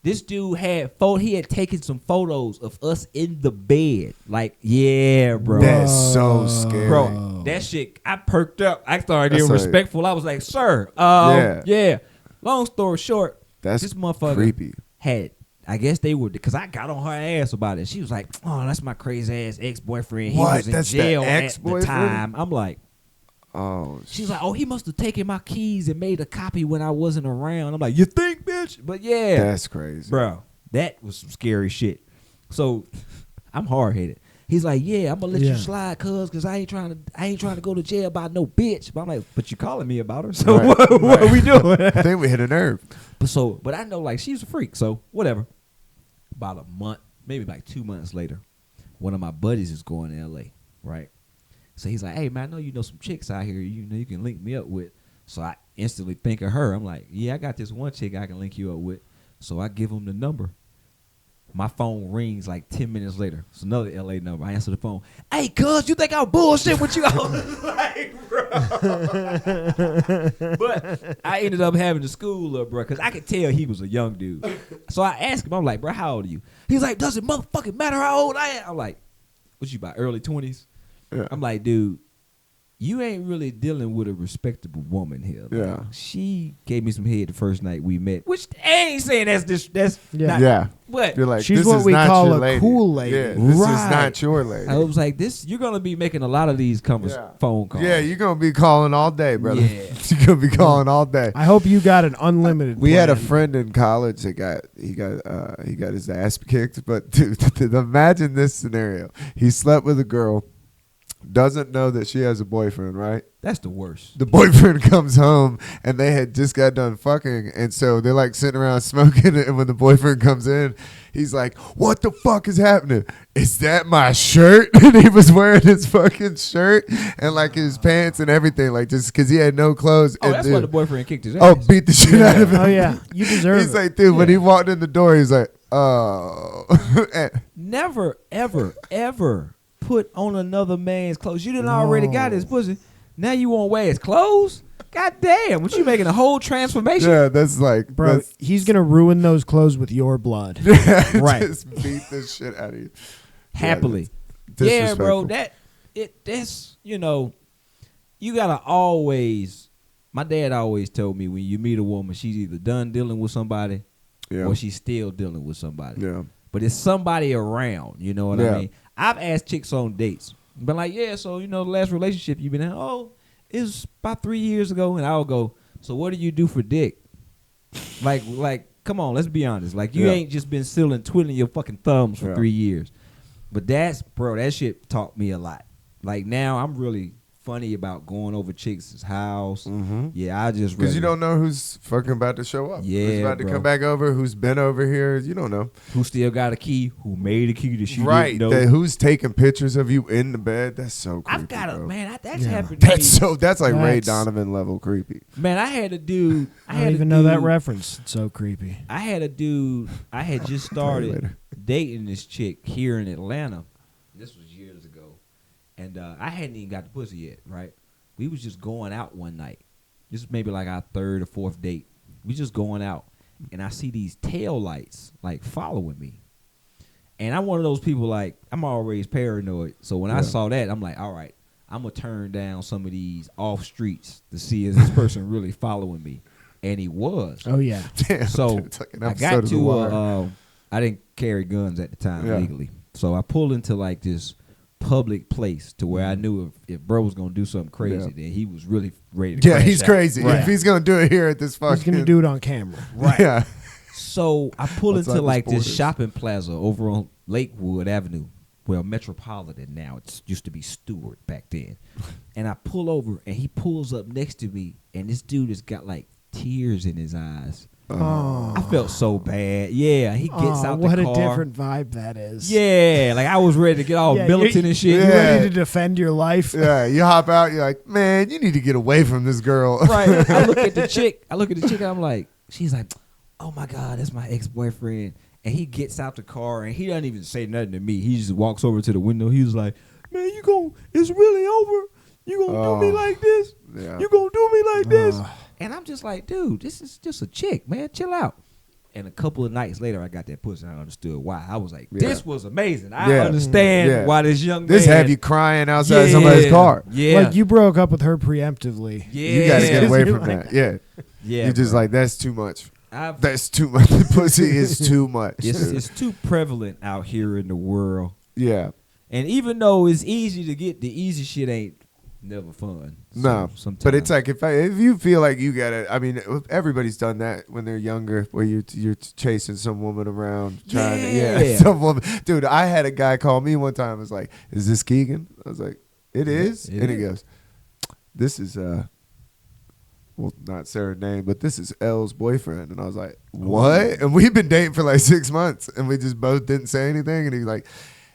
This dude had he had taken some photos of us in the bed. Like, yeah, bro. That's so scary. Bro, that shit, I perked up. I started getting That's respectful. I was like, "Sir, Yeah. yeah." Long story short, That's this motherfucker creepy. had, I guess they would, because I got on her ass about it. She was like, "Oh, that's my crazy ass ex-boyfriend. He What? was in That's the jail at the ex-boyfriend? time." I'm like, Oh, she's like, "Oh, he must have taken my keys and made a copy when I wasn't around." I'm like, "You think, bitch?" But yeah, that's crazy. bro, that was some scary shit. So I'm hard headed. He's like, "Yeah, I'm gonna let you slide, cuz I ain't trying to go to jail by no bitch." But I'm like, "But you calling me about her, so Right. what are we doing?" I think we hit a nerve. But I know like she's a freak, so whatever. About a month, maybe like 2 months later, one of my buddies is going to LA, right? So he's like, "Hey man, I know you know some chicks out here. You know you can link me up with." So I instantly think of her. I'm like, "Yeah, I got this one chick I can link you up with." So I give him the number. My phone rings like 10 minutes later. It's another LA number. I answer the phone. "Hey, cuz, you think I'm bullshit with you?" I was like, bro. But I ended up having to school her, bro, because I could tell he was a young dude. So I asked him, I'm like, "Bro, how old are you?" He's like, "Does it motherfucking matter how old I am?" I'm like, "What you about, early 20s?" Yeah. I'm like, "Dude, you ain't really dealing with a respectable woman here." Like, Yeah. she gave me some head the first night we met, which I ain't saying that's Yeah. not, Yeah. What? You're like, She's this what is we not call your a lady. cool lady. Yeah, this is Right. not your lady. I was like, you're gonna be making a lot of these phone calls. Yeah, you're gonna be calling all day, brother. Yeah. You're gonna be calling all day. I hope you got an unlimited. We had a plan. friend in college that he got his ass kicked. But dude, imagine this scenario: he slept with a girl, doesn't know that she has a boyfriend, right? That's the worst. The boyfriend comes home and they had just got done fucking, and so they're like sitting around smoking. And when the boyfriend comes in, he's like, "What the fuck is happening? Is that my shirt?" And he was wearing his fucking shirt and like his pants and everything, like just because he had no clothes. Oh, and that's dude, why the boyfriend kicked his ass. oh, beat the shit out of him. Oh yeah, you deserve He's it. like, dude, when Yeah. he walked in the door, he's like, "Oh." And- Never, ever, ever put on another man's clothes. You didn't already got his pussy. Now you won't wear his clothes? God damn. What you making a whole transformation? yeah, that's like, Bro, that's, he's gonna ruin those clothes with your blood. Right. Just beat the shit out of you. Happily. Yeah, Yeah, bro. disrespectful. That's, you gotta always. My dad always told me when you meet a woman, she's either done dealing with somebody Yeah. or she's still dealing with somebody. Yeah. But it's somebody around, you know what Yeah. I mean? I've asked chicks on dates. Been like, "Yeah, so the last relationship you've been in, it was about 3 years ago." And I'll go, "So what do you do for dick?" like, come on, let's be honest. Like, you Yeah. ain't just been still and twiddling your fucking thumbs for Yeah. 3 years. But that shit taught me a lot. Like, now I'm really funny about going over chicks' house. Mm-hmm. Yeah, I just Because you rather- don't know who's fucking about to show up. Yeah, who's about to bro. come back over, who's been over here. You don't know. who still got a key, who made a key that she Right. didn't know. Who's taking pictures of you in the bed. That's so creepy. I've got bro. that's Yeah. happened to me. That's like Ray That's- Donovan level creepy. Man, I had a dude. I don't even know that reference. It's so creepy. I had a dude. I had just started later. dating this chick here in Atlanta. This was years ago, and I hadn't even got the pussy yet. Right? We was just going out one night. This is maybe like our third or fourth date, we just going out, and I see these tail lights like following me. And I'm one of those people, like, I'm always paranoid. So when I saw that, I'm like, all right, I'm going to turn down some of these off streets to see is this person really following me. And he was. Oh, yeah. Damn, So it's like an I episode got of The to, Wire. I didn't carry guns at the time legally. So I pulled into like this public place to where I knew if bro was going to do something crazy, then he was really ready to crash he's out. crazy. Right. If he's going to do it here at this fucking... He's going to do it on camera. Right. Yeah. So I pull Outside into the like this borders. shopping plaza over on Lakewood Avenue. Well, Metropolitan now. It used to be Stewart back then. And I pull over, and he pulls up next to me, and this dude has got like tears in his eyes. Oh. I felt so bad. Yeah, he gets out the what car. a different vibe that is. Yeah, like I was ready to get all militant and shit. You Yeah. ready to defend your life? Yeah, you hop out, you're like, man, you need to get away from this girl. Right. I look at the chick, and I'm like, she's like, oh my God, that's my ex-boyfriend. And he gets out the car, and he doesn't even say nothing to me. He just walks over to the window. He's like, man, it's really over. You gonna do me like this? Yeah. You gonna do me like this? And I'm just like, dude, this is just a chick, man. Chill out. And a couple of nights later, I got that pussy, and I understood why. I was like, this was amazing. I understand why this young man. This have you crying outside somebody's car. Yeah. Like you broke up with her preemptively. Yeah. You got to get away You're from like- that. Yeah. Yeah. You're just bro. like, that's too much. I've- That's too much. The pussy is too much. it's too prevalent out here in the world. Yeah. And even though it's easy to get, the easy shit ain't never fun. No, sometimes. but it's like if you feel like you got it. I mean, everybody's done that when they're younger, where you're chasing some woman around, trying to some woman. Dude, I had a guy call me one time. Was like, "Is this Keegan?" I was like, "It is," it and he is. goes, "This is well, not Sarah's name, but this is Elle's boyfriend." And I was like, "What?" And we've been dating for like 6 months, and we just both didn't say anything. And he's like,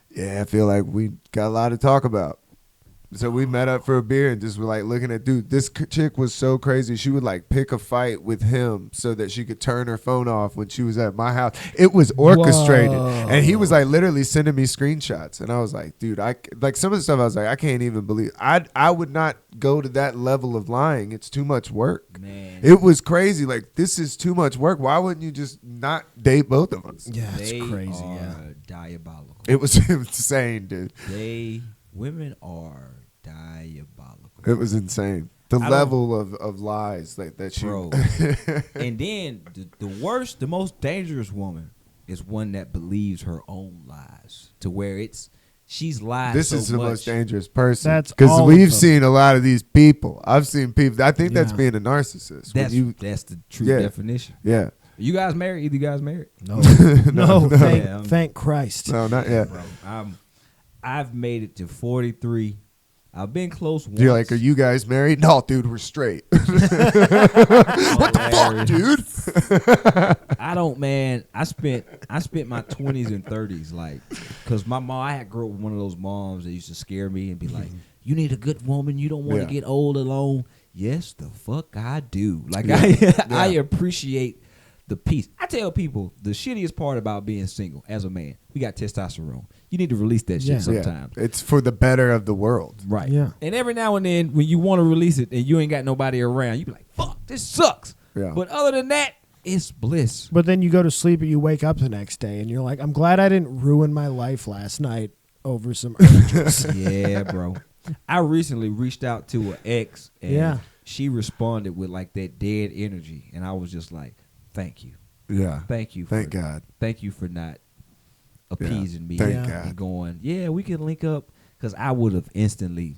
"Yeah, I feel like we got a lot to talk about." So we met up for a beer and just were like looking at, dude, this chick was so crazy. She would like pick a fight with him so that she could turn her phone off when she was at my house. It was orchestrated. Whoa. And he was like literally sending me screenshots. And I was like, dude, like some of the stuff I was like, I can't even believe. I would not go to that level of lying. It's too much work. Man. It was crazy. Like, this is too much work. Why wouldn't you just not date both of us? Yeah, it's They crazy. are Yeah. diabolical. It was insane, dude. Women are diabolical. It was insane. The I level of lies that she. Bro. And then the worst, the most dangerous woman is one that believes her own lies to where she's lied This so is the much. most dangerous person. That's because all of we've them. seen a lot of these people. I've seen people. I think that's Yeah. being a narcissist. When That's the true Yeah. definition. yeah. You guys married? Either you guys married? No, No. thank Christ. No, not yet. Bro, I've made it to 43. I've been close once. You're like, are you guys married? No, dude, we're straight. What the fuck, dude? I don't, man. I spent my 20s and 30s like, cause my mom. I had grew up with one of those moms that used to scare me and be like, "You need a good woman. You don't want to Yeah. get old alone." Yes, the fuck I do. Like Yeah. I appreciate the peace. I tell people the shittiest part about being single as a man, we got testosterone. You need to release that shit Yeah. sometimes. Yeah. It's for the better of the world. Right. Yeah. And every now and then when you want to release it and you ain't got nobody around, you be like, fuck, this sucks. Yeah. But other than that, it's bliss. But then you go to sleep and you wake up the next day and you're like, I'm glad I didn't ruin my life last night over some urges. Yeah, bro. I recently reached out to an ex and Yeah. she responded with like that dead energy. And I was just like, thank you. Yeah. Thank you. Thank God. Thank you for not appeasing me. Thank and God. going, yeah, we can link up. Because I would have instantly.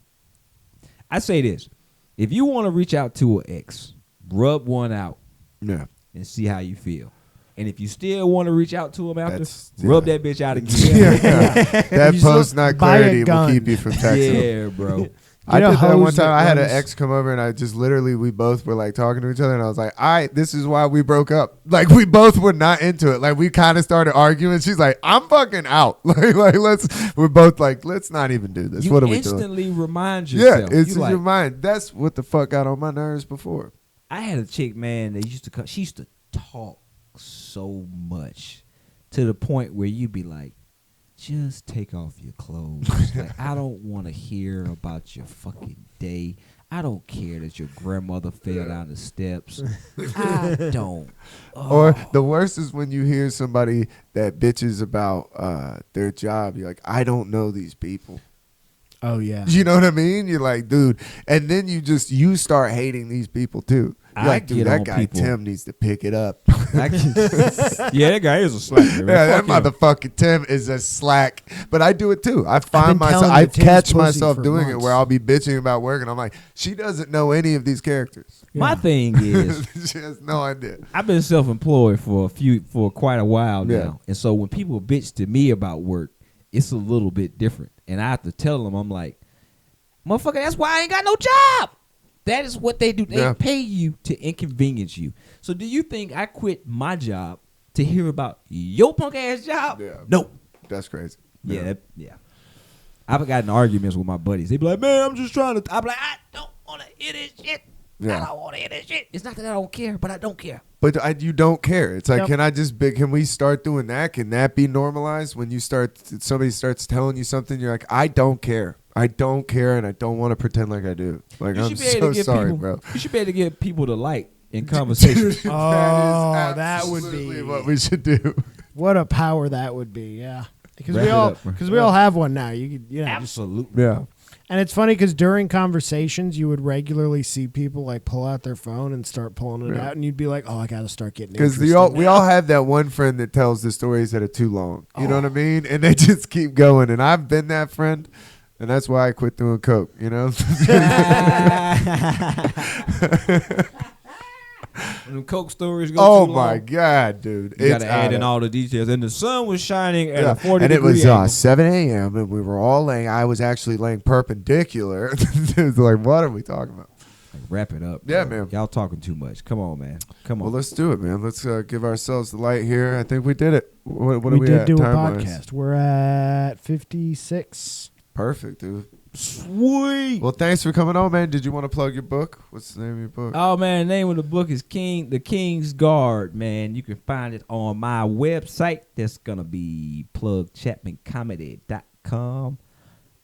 I say this. If you want to reach out to an ex, rub one out Yeah. and see how you feel. And if you still want to reach out to him after, That's- rub yeah. that bitch out again. That You post just not buy a clarity will gun. keep you from texting. Yeah, bro. I know did that one hoes time. that I had an runs- ex come over and I just literally, we both were like talking to each other and I was like, this is why we broke up. Like we both were not into it. Like we kind of started arguing. She's like, I'm fucking out. We're both like, let's not even do this. You What are we doing? instantly remind Yeah, yourself. it's You in like, your mind. That's what the fuck got on my nerves before. I had a chick, man, that used to come. She used to talk so much to the point where you'd be like, just take off your clothes. Like, I don't want to hear about your fucking day. I don't care that your grandmother fell down the steps. I don't. Or the worst is when you hear somebody that bitches about their job. You're like, I don't know these people. Oh yeah. You know what I mean? You're like, dude. And then you start hating these people too. You're like, dude, that guy Tim needs to pick it up. Yeah, that guy is a slacker. Man. Yeah, that Fuck him. motherfucking Tim is a slack. But I do it too. I find been myself, telling I you Tim's catch pussy myself for doing it months. where I'll be bitching about work and I'm like, she doesn't know any of these characters. My thing is, She has no idea. I've been self-employed for quite a while now, Yeah. and so when people bitch to me about work, it's a little bit different, and I have to tell them, I'm like, motherfucker, that's why I ain't got no job. That is what they do. They Yeah. pay you to inconvenience you. So do you think I quit my job to hear about your punk ass job? Yeah. No. That's crazy. Yeah. I've gotten arguments with my buddies. They be like, man, I'm just trying to. I'm like, I don't want to hear this shit. Yeah. I don't want to hear this shit. It's not that I don't care, but I don't care. But you don't care. It's like, Yep. can we start doing that? Can that be normalized when somebody starts telling you something? You're like, I don't care. I don't care, and I don't want to pretend like I do. Like, I'm so sorry, bro. You should be able to get people to like in conversation. Oh, that would absolutely be what we should do. What a power that would be. Yeah. Because Wrap we it all up, bro. because we all have one now. You could, just, Absolutely. Yeah. and it's funny because during conversations you would regularly see people like pull out their phone and start pulling it Yeah. out, and you'd be like, "Oh, I got to start getting." Because we interested all now." have that one friend that tells the stories that are too long. You know what I mean? And they just keep going. And I've been that friend, and that's why I quit doing coke. You know? When the Coke stories go Oh too my long, god, dude! you got to It's add out in of- all the details. And the sun was shining at Yeah. a 40 and it degree was angle. 7 a.m. and we were all laying. I was actually laying perpendicular. It was like, what are we talking about? Like, wrap it up. Yeah, bro. man. Y'all talking too much. Come on, man. Come on. Well, let's do it, man. Let's give ourselves the light here. I think we did it. What are we we did at? do a time-wise? podcast. We're at 56. Perfect, dude. Sweet. Well, thanks for coming on, man. Did you want to plug your book? What's the name of your book? Oh man, the name of the book is The King's Guard, man. You can find it on my website. That's gonna be plugchapmancomedy.com.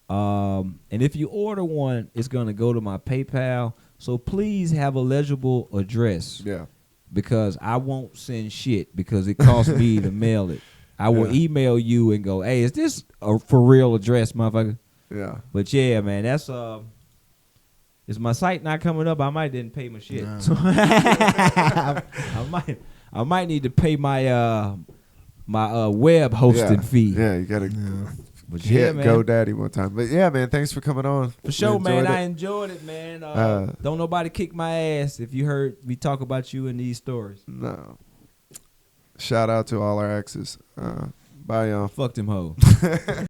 And if you order one, it's gonna go to my PayPal. So please have a legible address, Yeah. because I won't send shit because it costs me to mail it. I will Yeah. email you and go, hey, is this a for real address, motherfucker? Yeah. But yeah, man, that's is my site not coming up? I might didn't pay my shit. No. So I might need to pay my my web hosting Yeah. fee. Yeah, you gotta But yeah, hit man. GoDaddy one time. But yeah, man, thanks for coming on. For sure, We man. enjoyed I it. enjoyed it, man. Don't nobody kick my ass if you heard me talk about you in these stories. No. Shout out to all our exes. Bye, y'all. Fuck them hoes.